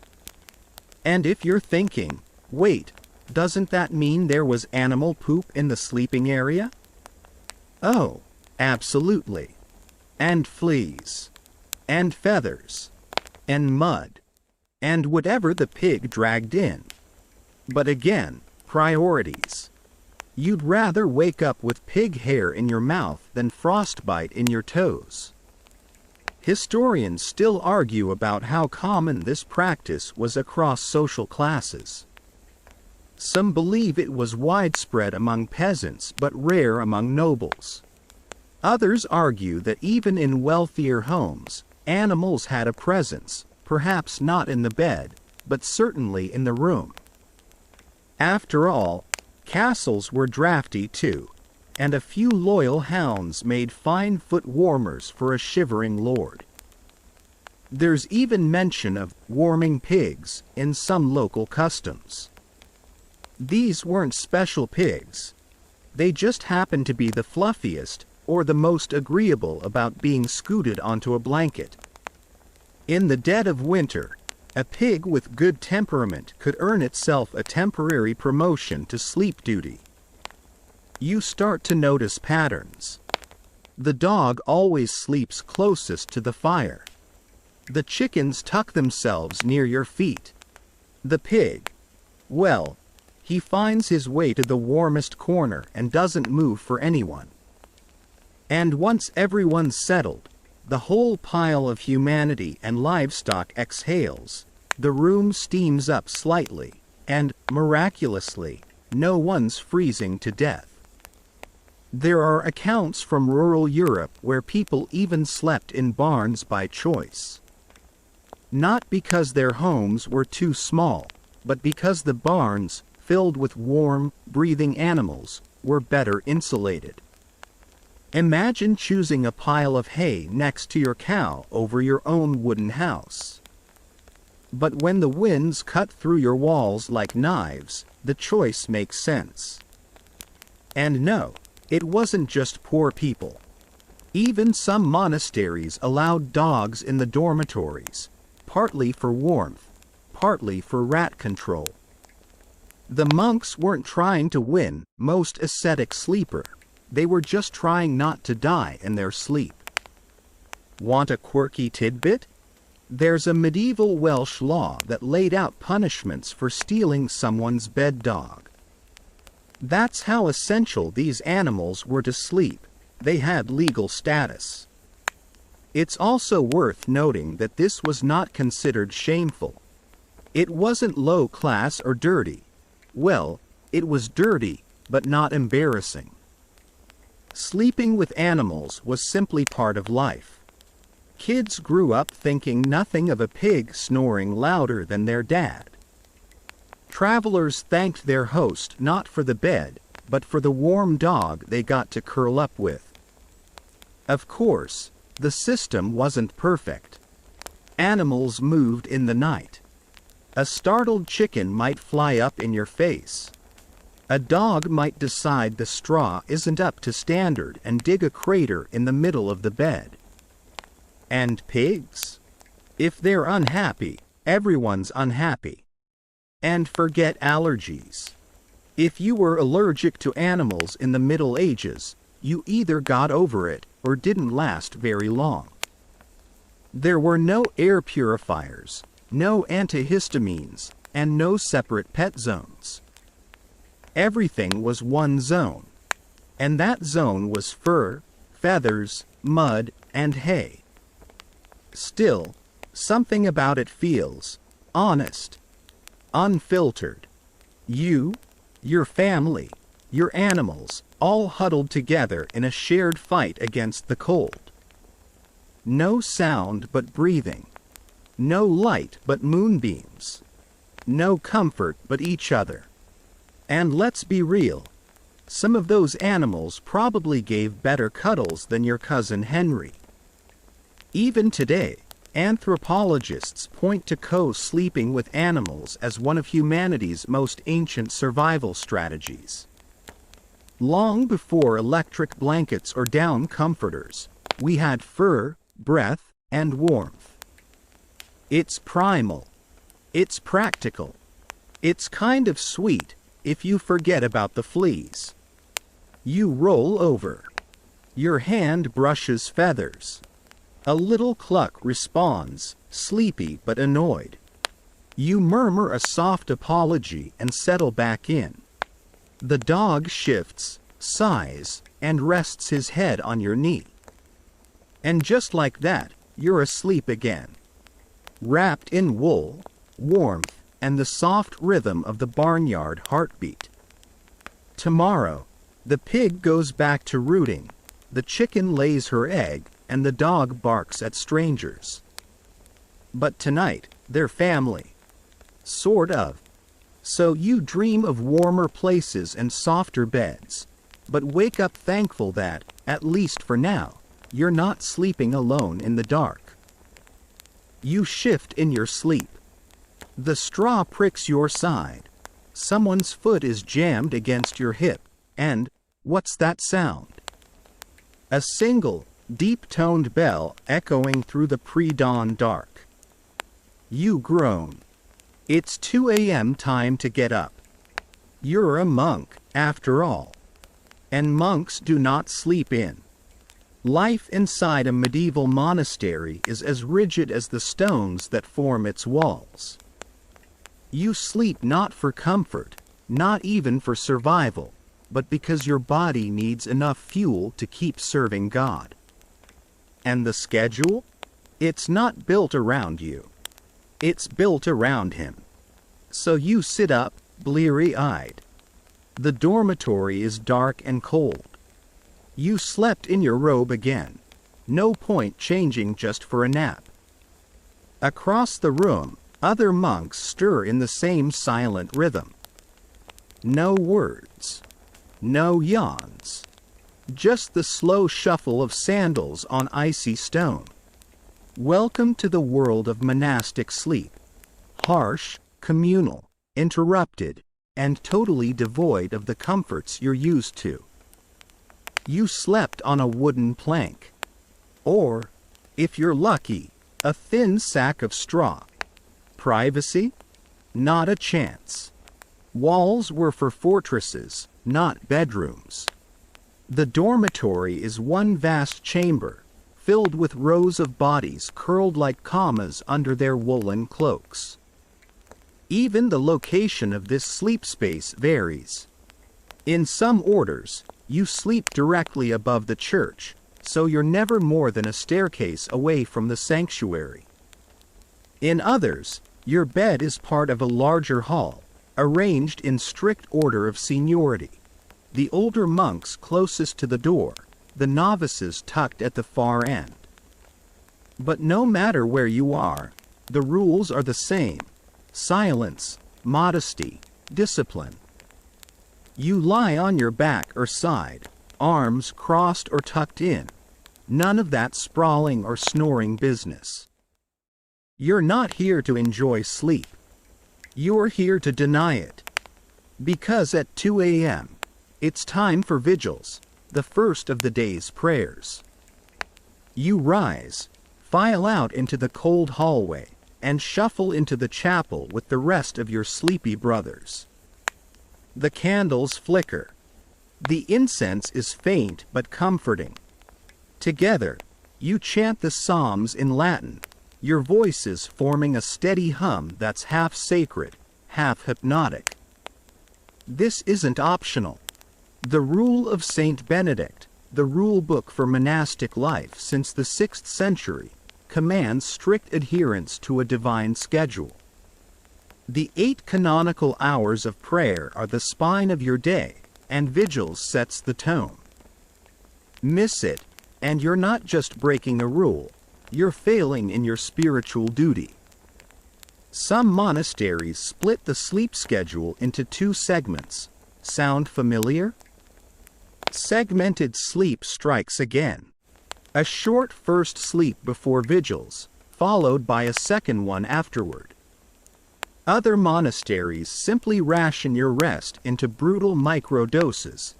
And if you're thinking, wait, doesn't that mean there was animal poop in the sleeping area? Oh, absolutely. And fleas. And feathers. And mud. And whatever the pig dragged in. But again, priorities. You'd rather wake up with pig hair in your mouth than frostbite in your toes. Historians still argue about how common this practice was across social classes. Some believe it was widespread among peasants but rare among nobles. Others argue that even in wealthier homes, animals had a presence, perhaps not in the bed, but certainly in the room. After all, castles were drafty too, and a few loyal hounds made fine foot warmers for a shivering lord. There's even mention of warming pigs in some local customs. These weren't special pigs. They just happened to be the fluffiest or the most agreeable about being scooted onto a blanket. In the dead of winter, a pig with good temperament could earn itself a temporary promotion to sleep duty. You start to notice patterns. The dog always sleeps closest to the fire. The chickens tuck themselves near your feet. The pig, well, he finds his way to the warmest corner and doesn't move for anyone. And once everyone's settled, the whole pile of humanity and livestock exhales, the room steams up slightly, and, miraculously, no one's freezing to death. There are accounts from rural Europe where people even slept in barns by choice. Not because their homes were too small, but because the barns, filled with warm, breathing animals, were better insulated. Imagine choosing a pile of hay next to your cow over your own wooden house. But when the winds cut through your walls like knives, the choice makes sense. And no, it wasn't just poor people. Even some monasteries allowed dogs in the dormitories, partly for warmth, partly for rat control. The monks weren't trying to win most ascetic sleeper. They were just trying not to die in their sleep. Want a quirky tidbit? There's a medieval Welsh law that laid out punishments for stealing someone's bed dog. That's how essential these animals were to sleep. They had legal status. It's also worth noting that this was not considered shameful. It wasn't low class or dirty. Well, it was dirty, but not embarrassing. Sleeping with animals was simply part of life. Kids grew up thinking nothing of a pig snoring louder than their dad. Travelers thanked their host not for the bed, but for the warm dog they got to curl up with. Of course, the system wasn't perfect. Animals moved in the night. A startled chicken might fly up in your face. A dog might decide the straw isn't up to standard and dig a crater in the middle of the bed. And pigs? If they're unhappy, everyone's unhappy. And forget allergies. If you were allergic to animals in the Middle Ages, you either got over it or didn't last very long. There were no air purifiers, no antihistamines, and no separate pet zones. Everything was one zone. And that zone was fur, feathers, mud, and hay. Still, something about it feels honest, unfiltered. You, your family, your animals, all huddled together in a shared fight against the cold. No sound but breathing. No light but moonbeams. No comfort but each other. And let's be real, some of those animals probably gave better cuddles than your cousin Henry. Even today, anthropologists point to co-sleeping with animals as one of humanity's most ancient survival strategies. Long before electric blankets or down comforters, we had fur, breath, and warmth. It's primal. It's practical. It's kind of sweet if you forget about the fleas. You roll over. Your hand brushes feathers. A little cluck responds, sleepy but annoyed. You murmur a soft apology and settle back in. The dog shifts, sighs, and rests his head on your knee. And just like that, you're asleep again. Wrapped in wool, warmth, and the soft rhythm of the barnyard heartbeat. Tomorrow, the pig goes back to rooting, the chicken lays her egg, and the dog barks at strangers. But tonight, they're family. Sort of. So you dream of warmer places and softer beds, but wake up thankful that, at least for now, you're not sleeping alone in the dark. You shift in your sleep. The straw pricks your side. Someone's foot is jammed against your hip, and, what's that sound? A single, deep-toned bell echoing through the pre-dawn dark. You groan. It's 2 a.m. time to get up. You're a monk, after all. And monks do not sleep in. Life inside a medieval monastery is as rigid as the stones that form its walls. You sleep not for comfort, not even for survival, but because your body needs enough fuel to keep serving God. And the schedule? It's not built around you. It's built around him. So you sit up, bleary-eyed. The dormitory is dark and cold. You slept in your robe again. No point changing just for a nap. Across the room, other monks stir in the same silent rhythm. No words. No yawns. Just the slow shuffle of sandals on icy stone. Welcome to the world of monastic sleep. Harsh, communal, interrupted, and totally devoid of the comforts you're used to. You slept on a wooden plank. Or, if you're lucky, a thin sack of straw. Privacy? Not a chance. Walls were for fortresses, not bedrooms. The dormitory is one vast chamber, filled with rows of bodies curled like commas under their woolen cloaks. Even the location of this sleep space varies. In some orders, you sleep directly above the church, so you're never more than a staircase away from the sanctuary. In others, your bed is part of a larger hall, arranged in strict order of seniority. The older monks closest to the door, the novices tucked at the far end. But no matter where you are, the rules are the same: silence, modesty, discipline. You lie on your back or side, arms crossed or tucked in. None of that sprawling or snoring business. You're not here to enjoy sleep. You're here to deny it. Because at 2 a.m., it's time for vigils, the first of the day's prayers. You rise, file out into the cold hallway, and shuffle into the chapel with the rest of your sleepy brothers. The candles flicker. The incense is faint but comforting. Together, you chant the Psalms in Latin, your voices forming a steady hum that's half sacred, half hypnotic. This isn't optional. The Rule of Saint Benedict, the rule book for monastic life since the 6th century, commands strict adherence to a divine schedule. The 8 canonical hours of prayer are the spine of your day, and vigils sets the tone. Miss it, and you're not just breaking a rule, you're failing in your spiritual duty. Some monasteries split the sleep schedule into 2 segments. Sound familiar? Segmented sleep strikes again. A short first sleep before vigils, followed by a second one afterward. Other monasteries simply ration your rest into brutal microdoses,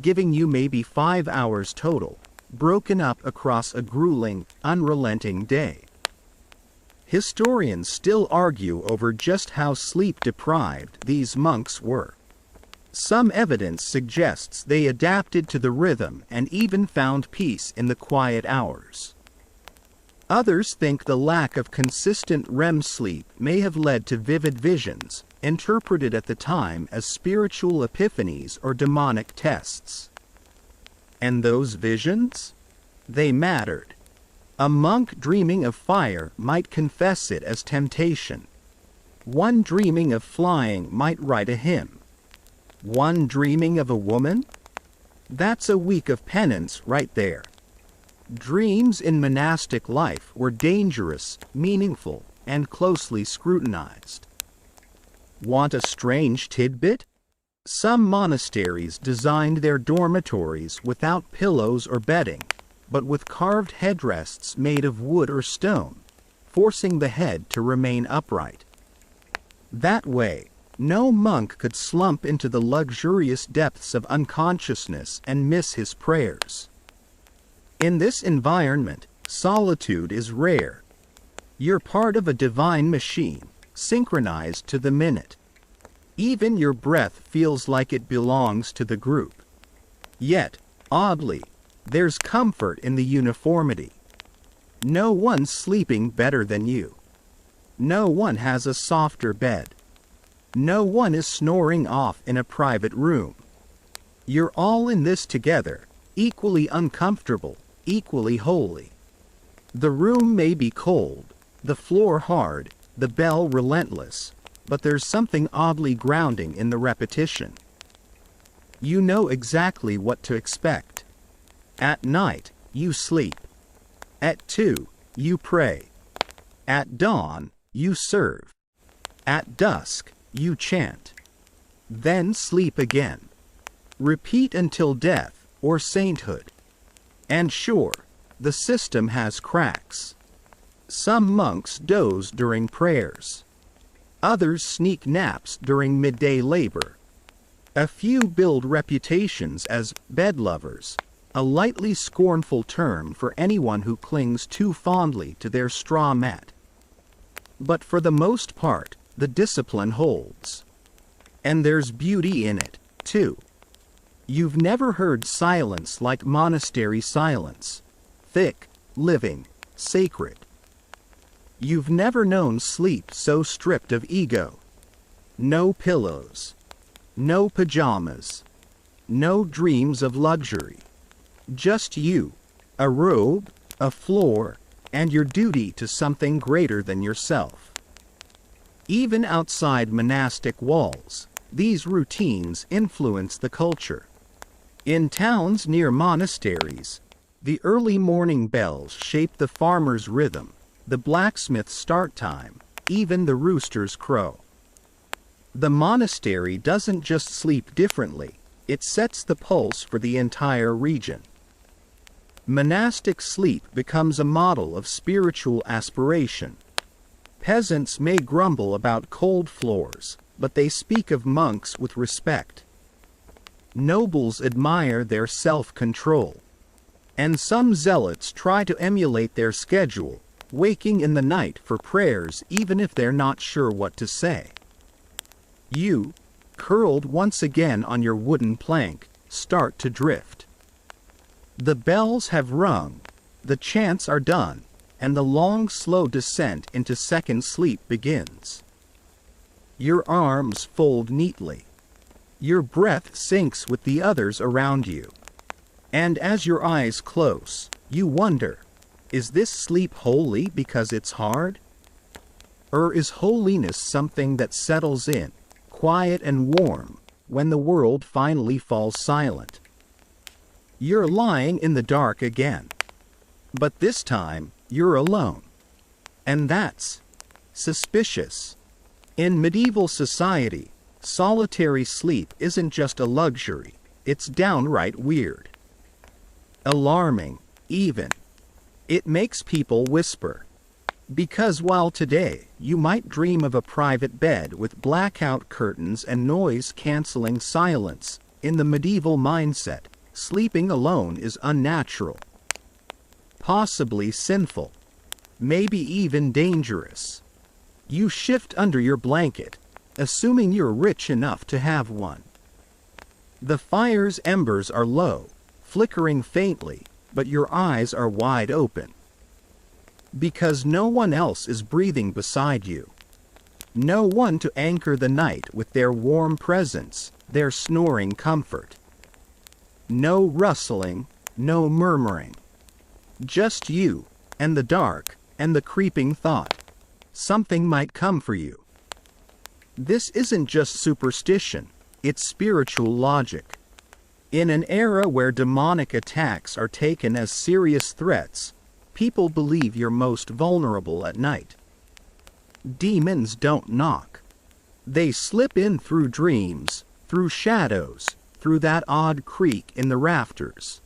giving you maybe 5 hours total, broken up across a grueling, unrelenting day. Historians still argue over just how sleep-deprived these monks were. Some evidence suggests they adapted to the rhythm and even found peace in the quiet hours. Others think the lack of consistent REM sleep may have led to vivid visions, interpreted at the time as spiritual epiphanies or demonic tests. And those visions? They mattered. A monk dreaming of fire might confess it as temptation. One dreaming of flying might write a hymn. One dreaming of a woman? That's a week of penance right there. Dreams in monastic life were dangerous, meaningful, and closely scrutinized. Want a strange tidbit? Some monasteries designed their dormitories without pillows or bedding, but with carved headrests made of wood or stone, forcing the head to remain upright. That way, no monk could slump into the luxurious depths of unconsciousness and miss his prayers. In this environment, solitude is rare. You're part of a divine machine, synchronized to the minute. Even your breath feels like it belongs to the group. Yet, oddly, there's comfort in the uniformity. No one's sleeping better than you. No one has a softer bed. No one is snoring off in a private room. You're all in this together, equally uncomfortable, equally holy. The room may be cold, the floor hard, the bell relentless, but there's something oddly grounding in the repetition. You know exactly what to expect. At night, you sleep. At 2, you pray. At dawn, you serve. At dusk, you chant. Then sleep again. Repeat until death or sainthood. And sure, the system has cracks. Some monks doze during prayers. Others sneak naps during midday labor. A few build reputations as bed lovers, a lightly scornful term for anyone who clings too fondly to their straw mat. But for the most part, the discipline holds. And there's beauty in it, too. You've never heard silence like monastery silence. Thick, living, sacred. You've never known sleep so stripped of ego. No pillows. No pajamas. No dreams of luxury. Just you, a robe, a floor, and your duty to something greater than yourself. Even outside monastic walls, these routines influence the culture. In towns near monasteries, the early morning bells shape the farmer's rhythm, the blacksmith's start time, even the rooster's crow. The monastery doesn't just sleep differently, it sets the pulse for the entire region. Monastic sleep becomes a model of spiritual aspiration. Peasants may grumble about cold floors, but they speak of monks with respect. Nobles admire their self-control. And some zealots try to emulate their schedule, waking in the night for prayers even if they're not sure what to say. You, curled once again on your wooden plank, start to drift. The bells have rung, the chants are done, and the long, slow descent into second sleep begins. Your arms fold neatly. Your breath syncs with the others around you. And as your eyes close, you wonder, is this sleep holy because it's hard? Or is holiness something that settles in, quiet and warm, when the world finally falls silent? You're lying in the dark again. But this time, you're alone. And that's suspicious. In medieval society, solitary sleep isn't just a luxury, it's downright weird. Alarming, even. It makes people whisper. Because while today you might dream of a private bed with blackout curtains and noise-canceling silence, in the medieval mindset, sleeping alone is unnatural. Possibly sinful. Maybe even dangerous. You shift under your blanket, assuming you're rich enough to have one. The fire's embers are low, flickering faintly, but your eyes are wide open. Because no one else is breathing beside you. No one to anchor the night with their warm presence, their snoring comfort. No rustling, no murmuring. Just you, and the dark, and the creeping thought. Something might come for you. This isn't just superstition, it's spiritual logic. In an era where demonic attacks are taken as serious threats, people believe you're most vulnerable at night. Demons don't knock. They slip in through dreams, through shadows, through that odd creak in the rafters.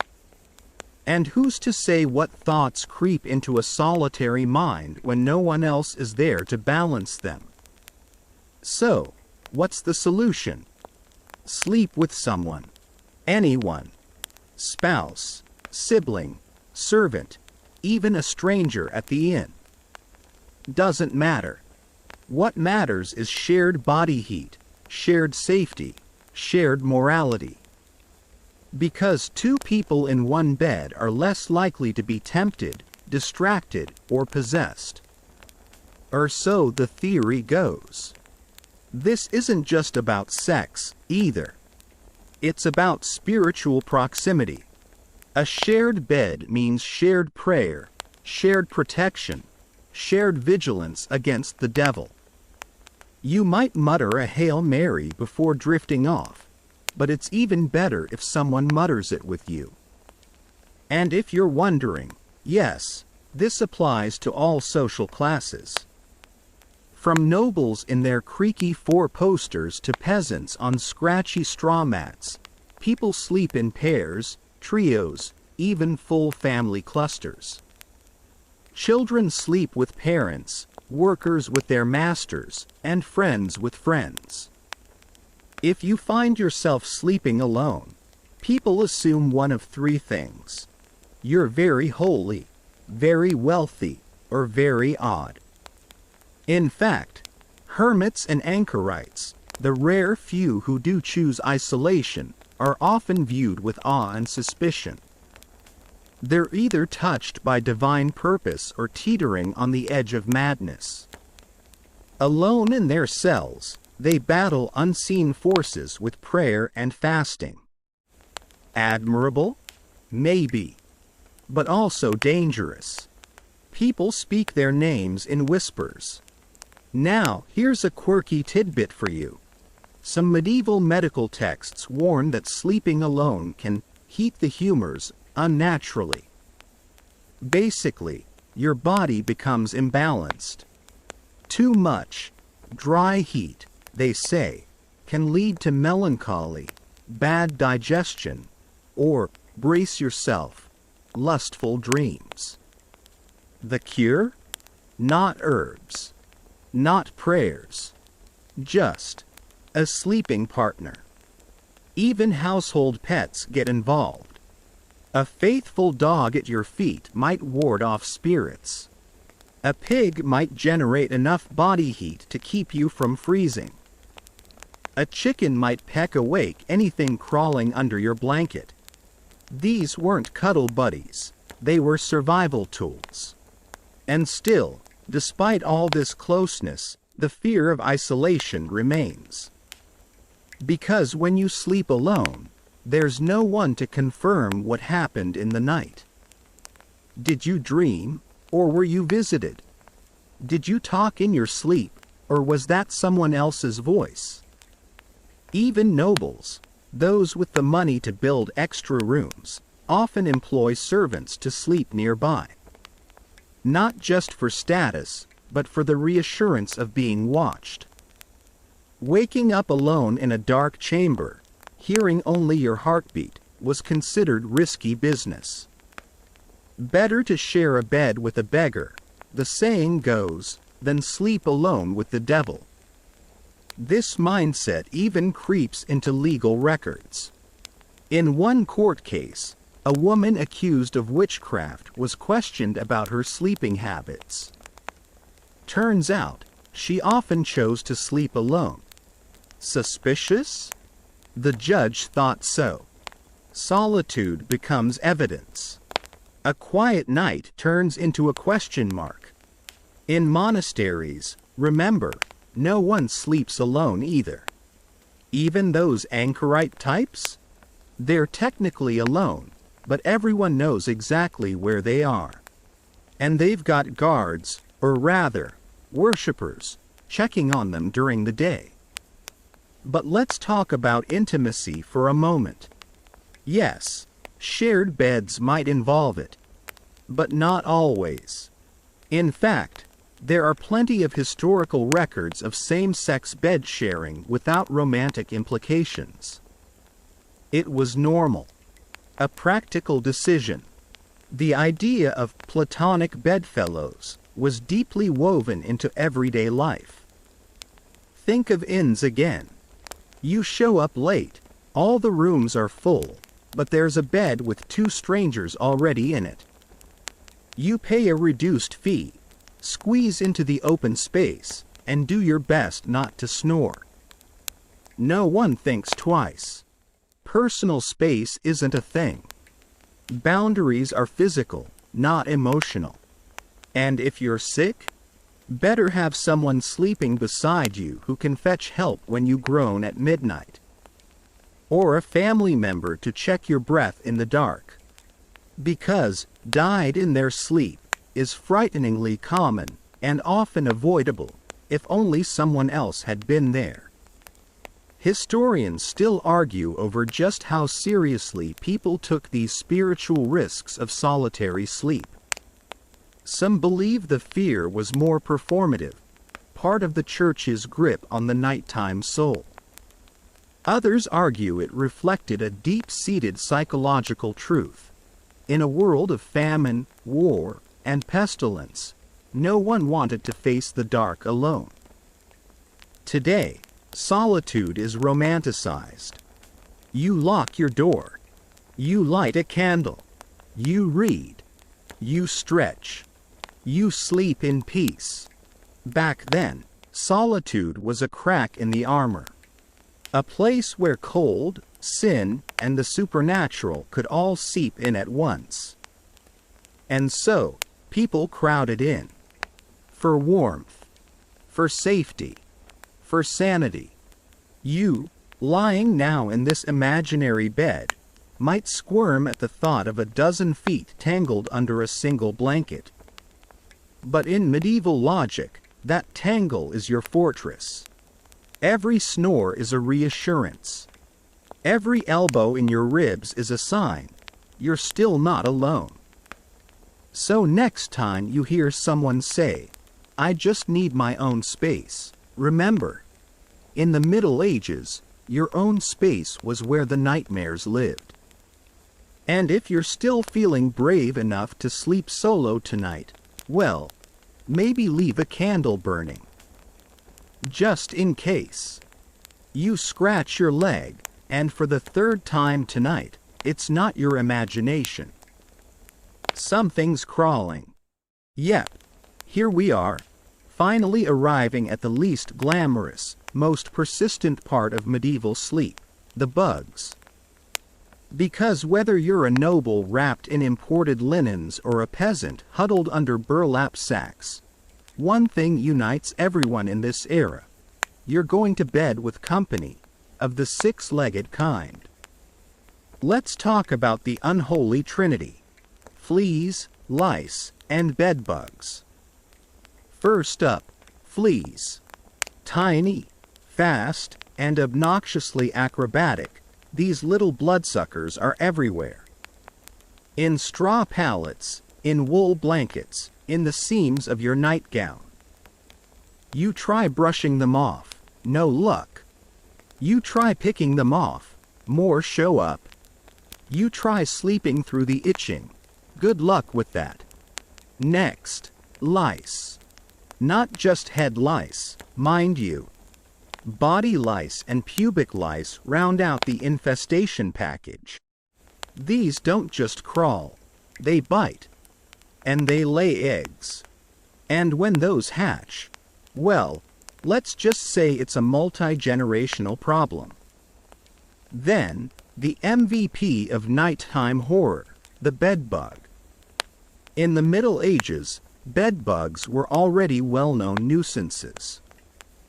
And who's to say what thoughts creep into a solitary mind when no one else is there to balance them? So, what's the solution? Sleep with someone. Anyone. Spouse, sibling, servant, even a stranger at the inn. Doesn't matter. What matters is shared body heat, shared safety, shared morality. Because two people in one bed are less likely to be tempted, distracted, or possessed. Or so the theory goes. This isn't just about sex, either. It's about spiritual proximity. A shared bed means shared prayer, shared protection, shared vigilance against the devil. You might mutter a Hail Mary before drifting off, but it's even better if someone mutters it with you. And if you're wondering, yes, this applies to all social classes. From nobles in their creaky four-posters to peasants on scratchy straw mats, people sleep in pairs, trios, even full family clusters. Children sleep with parents, workers with their masters, and friends with friends. If you find yourself sleeping alone, people assume one of three things. You're very holy, very wealthy, or very odd. In fact, hermits and anchorites, the rare few who do choose isolation, are often viewed with awe and suspicion. They're either touched by divine purpose or teetering on the edge of madness. Alone in their cells, they battle unseen forces with prayer and fasting. Admirable? Maybe. But also dangerous. People speak their names in whispers. Now, here's a quirky tidbit for you. Some medieval medical texts warn that sleeping alone can heat the humors unnaturally. Basically, your body becomes imbalanced. Too much, dry heat, they say, can lead to melancholy, bad digestion, or, brace yourself, lustful dreams. The cure? Not herbs. Not prayers. Just a sleeping partner. Even household pets get involved. A faithful dog at your feet might ward off spirits. A pig might generate enough body heat to keep you from freezing. A chicken might peck awake anything crawling under your blanket. These weren't cuddle buddies, they were survival tools. And still, despite all this closeness, the fear of isolation remains. Because when you sleep alone, there's no one to confirm what happened in the night. Did you dream, or were you visited? Did you talk in your sleep, or was that someone else's voice? Even nobles, those with the money to build extra rooms, often employ servants to sleep nearby. Not just for status, but for the reassurance of being watched. Waking up alone in a dark chamber, hearing only your heartbeat, was considered risky business. Better to share a bed with a beggar, the saying goes, than sleep alone with the devil. This mindset even creeps into legal records. In one court case, a woman accused of witchcraft was questioned about her sleeping habits. Turns out, she often chose to sleep alone. Suspicious? The judge thought so. Solitude becomes evidence. A quiet night turns into a question mark. In monasteries, remember, no one sleeps alone either. Even those anchorite types? They're technically alone, but everyone knows exactly where they are. And they've got guards, or rather, worshippers, checking on them during the day. But let's talk about intimacy for a moment. Yes, shared beds might involve it, but not always. In fact, there are plenty of historical records of same-sex bed sharing without romantic implications. It was normal. A practical decision. The idea of platonic bedfellows was deeply woven into everyday life. Think of inns again. You show up late, all the rooms are full, but there's a bed with 2 strangers already in it. You pay a reduced fee, squeeze into the open space, and do your best not to snore. No one thinks twice. Personal space isn't a thing. Boundaries are physical, not emotional. And if you're sick, better have someone sleeping beside you who can fetch help when you groan at midnight. Or a family member to check your breath in the dark. Because died in their sleep is frighteningly common and often avoidable, if only someone else had been there. Historians still argue over just how seriously people took these spiritual risks of solitary sleep. Some believe the fear was more performative, part of the church's grip on the nighttime soul. Others argue it reflected a deep-seated psychological truth. In a world of famine, war, and pestilence, no one wanted to face the dark alone. Today, solitude is romanticized. You lock your door. You light a candle. You read. You stretch. You sleep in peace. Back then, solitude was a crack in the armor. A place where cold, sin, and the supernatural could all seep in at once. And so, people crowded in. For warmth. For safety. For sanity. You, lying now in this imaginary bed, might squirm at the thought of a dozen feet tangled under a single blanket. But in medieval logic, that tangle is your fortress. Every snore is a reassurance. Every elbow in your ribs is a sign you're still not alone. So next time you hear someone say, "I just need my own space," remember, in the Middle Ages, your own space was where the nightmares lived. And if you're still feeling brave enough to sleep solo tonight, well, maybe leave a candle burning. Just in case. You scratch your leg, and for the 3rd time tonight, it's not your imagination. Something's crawling. Yep, here we are, finally arriving at the least glamorous, most persistent part of medieval sleep, the bugs. Because whether you're a noble wrapped in imported linens or a peasant huddled under burlap sacks, one thing unites everyone in this era. You're going to bed with company, of the six-legged kind. Let's talk about the unholy trinity: fleas, lice, and bedbugs. First up, fleas. Tiny, fast, and obnoxiously acrobatic, these little bloodsuckers are everywhere. In straw pallets, in wool blankets, in the seams of your nightgown. You try brushing them off, no luck. You try picking them off, more show up. You try sleeping through the itching, good luck with that. Next, lice. Not just head lice, mind you. Body lice and pubic lice round out the infestation package. These don't just crawl, they bite. And they lay eggs. And when those hatch, well, let's just say it's a multi-generational problem. Then, the MVP of nighttime horror, the bedbug. In the Middle Ages, bedbugs were already well-known nuisances.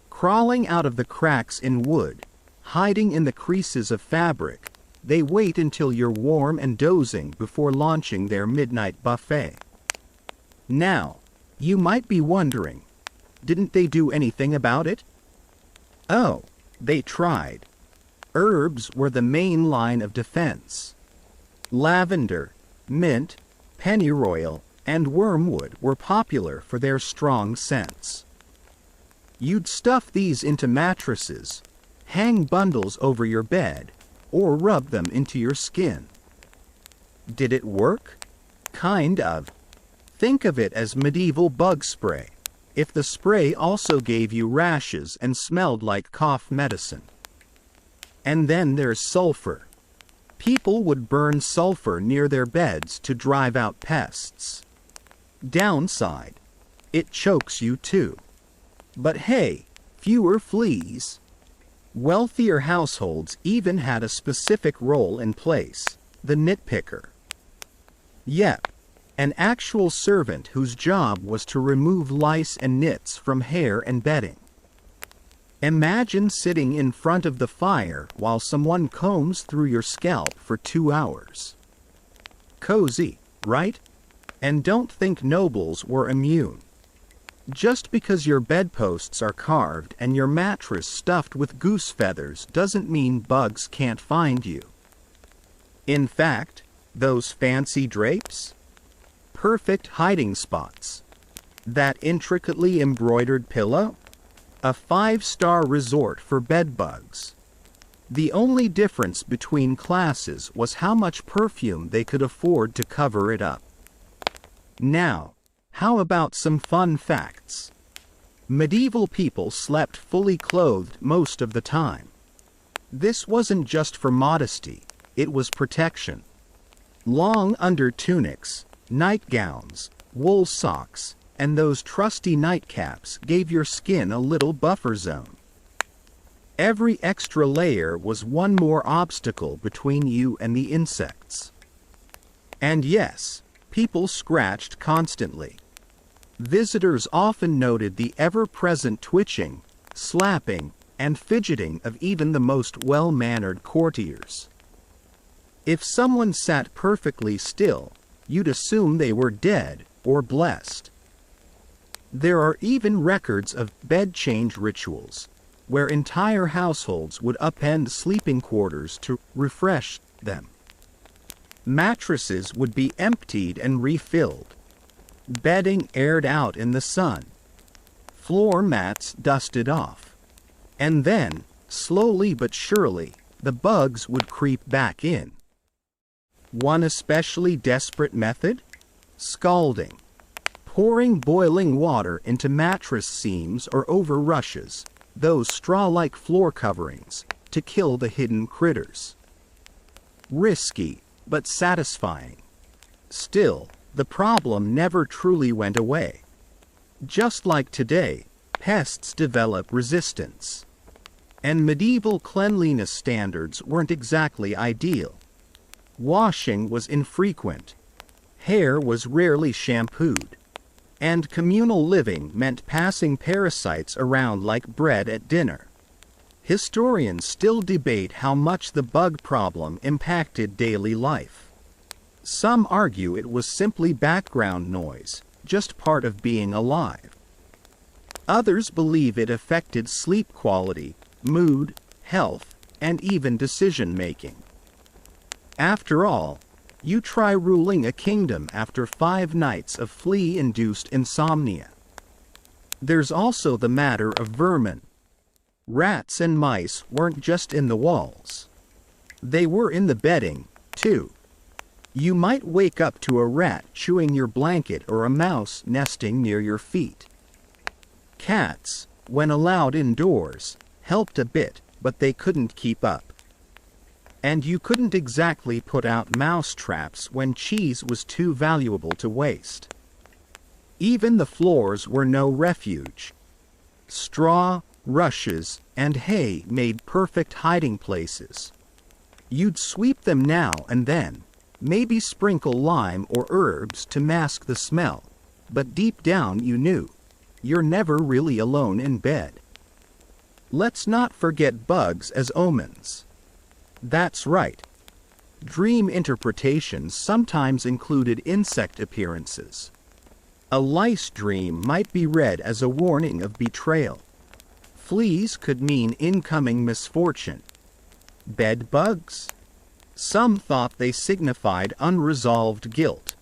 Crawling out of the cracks in wood, hiding in the creases of fabric, they wait until you're warm and dozing before launching their midnight buffet. Now, you might be wondering, didn't they do anything about it? Oh, they tried. Herbs were the main line of defense. Lavender, mint, pennyroyal, and wormwood were popular for their strong scents. You'd stuff these into mattresses, hang bundles over your bed, or rub them into your skin. Did it work? Kind of. Think of it as medieval bug spray, if the spray also gave you rashes and smelled like cough medicine. And then there's sulfur. People would burn sulfur near their beds to drive out pests. Downside: it chokes you too. But hey, fewer fleas. Wealthier households even had a specific role in place: the nitpicker. Yep, an actual servant whose job was to remove lice and nits from hair and bedding. Imagine sitting in front of the fire while someone combs through your scalp for 2 hours. Cozy, right? And don't think nobles were immune. Just because your bedposts are carved and your mattress stuffed with goose feathers doesn't mean bugs can't find you. In fact, those fancy drapes? Perfect hiding spots. That intricately embroidered pillow? A 5-star resort for bedbugs. The only difference between classes was how much perfume they could afford to cover it up. Now, how about some fun facts? Medieval people slept fully clothed most of the time. This wasn't just for modesty, it was protection. Long under tunics, nightgowns, wool socks, and those trusty nightcaps gave your skin a little buffer zone. Every extra layer was one more obstacle between you and the insects. And yes, people scratched constantly. Visitors often noted the ever-present twitching, slapping, and fidgeting of even the most well-mannered courtiers. If someone sat perfectly still, you'd assume they were dead or blessed. There are even records of bed change rituals, where entire households would upend sleeping quarters to refresh them. Mattresses would be emptied and refilled, bedding aired out in the sun, floor mats dusted off, and then, slowly but surely, the bugs would creep back in. One especially desperate method? Scalding. Pouring boiling water into mattress seams or over rushes, those straw-like floor coverings, to kill the hidden critters. Risky, but satisfying. Still, the problem never truly went away. Just like today, pests develop resistance. And medieval cleanliness standards weren't exactly ideal. Washing was infrequent. Hair was rarely shampooed. And communal living meant passing parasites around like bread at dinner. Historians still debate how much the bug problem impacted daily life. Some argue it was simply background noise, just part of being alive. Others believe it affected sleep quality, mood, health, and even decision-making. After all, you try ruling a kingdom after 5 nights of flea-induced insomnia. There's also the matter of vermin. Rats and mice weren't just in the walls. They were in the bedding, too. You might wake up to a rat chewing your blanket or a mouse nesting near your feet. Cats, when allowed indoors, helped a bit, but they couldn't keep up. And you couldn't exactly put out mouse traps when cheese was too valuable to waste. Even the floors were no refuge. Straw, rushes, and hay made perfect hiding places. You'd sweep them now and then, maybe sprinkle lime or herbs to mask the smell, but deep down you knew, you're never really alone in bed. Let's not forget bugs as omens. That's right. Dream interpretations sometimes included insect appearances. A lice dream might be read as a warning of betrayal. Fleas could mean incoming misfortune. Bed bugs? Some thought they signified unresolved guilt.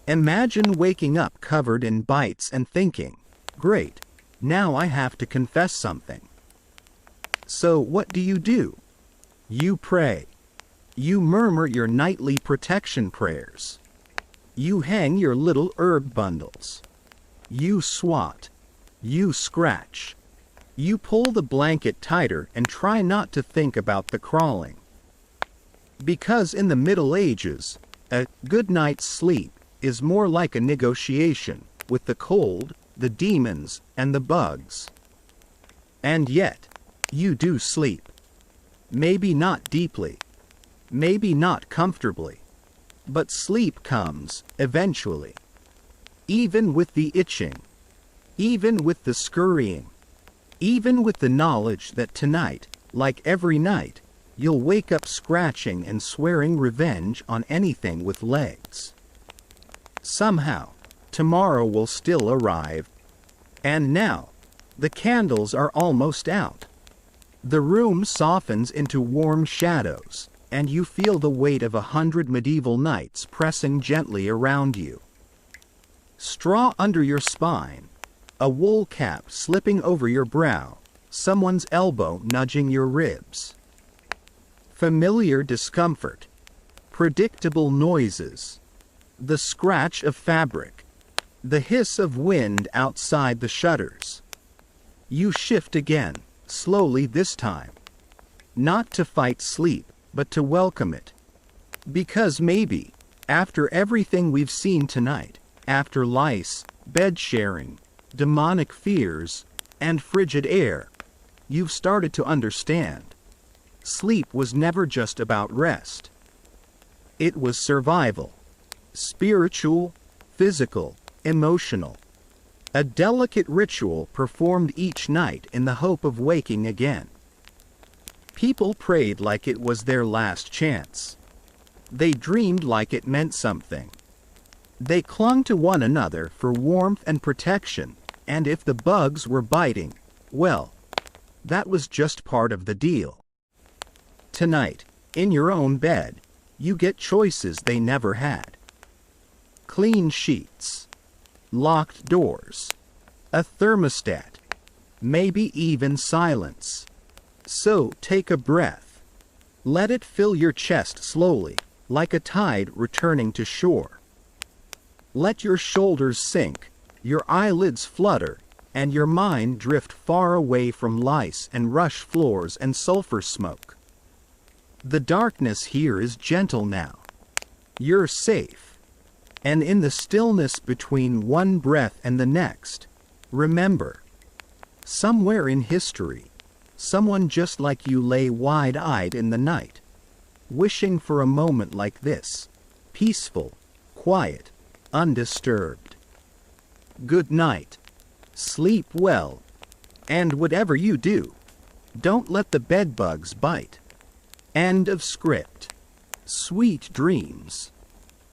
Imagine waking up covered in bites and thinking, "Great, now I have to confess something." So what do? You pray. You murmur your nightly protection prayers. You hang your little herb bundles. You swat. You scratch. You pull the blanket tighter and try not to think about the crawling. Because in the Middle Ages, a good night's sleep is more like a negotiation with the cold, the demons, and the bugs. And yet, you do sleep. Maybe not deeply. Maybe not comfortably. But sleep comes, eventually. Even with the itching. Even with the scurrying. Even with the knowledge that tonight, like every night, you'll wake up scratching and swearing revenge on anything with legs. Somehow, tomorrow will still arrive. And now, the candles are almost out. The room softens into warm shadows, and you feel the weight of 100 medieval knights pressing gently around you. Straw under your spine, a wool cap slipping over your brow, someone's elbow nudging your ribs. Familiar discomfort, predictable noises, the scratch of fabric, the hiss of wind outside the shutters. You shift again, slowly this time. Not to fight sleep, but to welcome it. Because maybe, after everything we've seen tonight, after lice, bed sharing, demonic fears, and frigid air, you've started to understand. Sleep was never just about rest. It was survival. Spiritual, physical, emotional. A delicate ritual performed each night in the hope of waking again. People prayed like it was their last chance. They dreamed like it meant something. They clung to one another for warmth and protection, and if the bugs were biting, well, that was just part of the deal. Tonight, in your own bed, you get choices they never had. Clean sheets. Locked doors. A thermostat. Maybe even silence. So take a breath. Let it fill your chest slowly, like a tide returning to shore. Let your shoulders sink, your eyelids flutter, and your mind drift far away from lice and rush floors and sulfur smoke. The darkness here is gentle now. You're safe. And in the stillness between one breath and the next, remember, somewhere in history, someone just like you lay wide-eyed in the night, wishing for a moment like this, peaceful, quiet, undisturbed. Good night. Sleep well. And whatever you do, Don't let the bedbugs bite. End of script. Sweet dreams.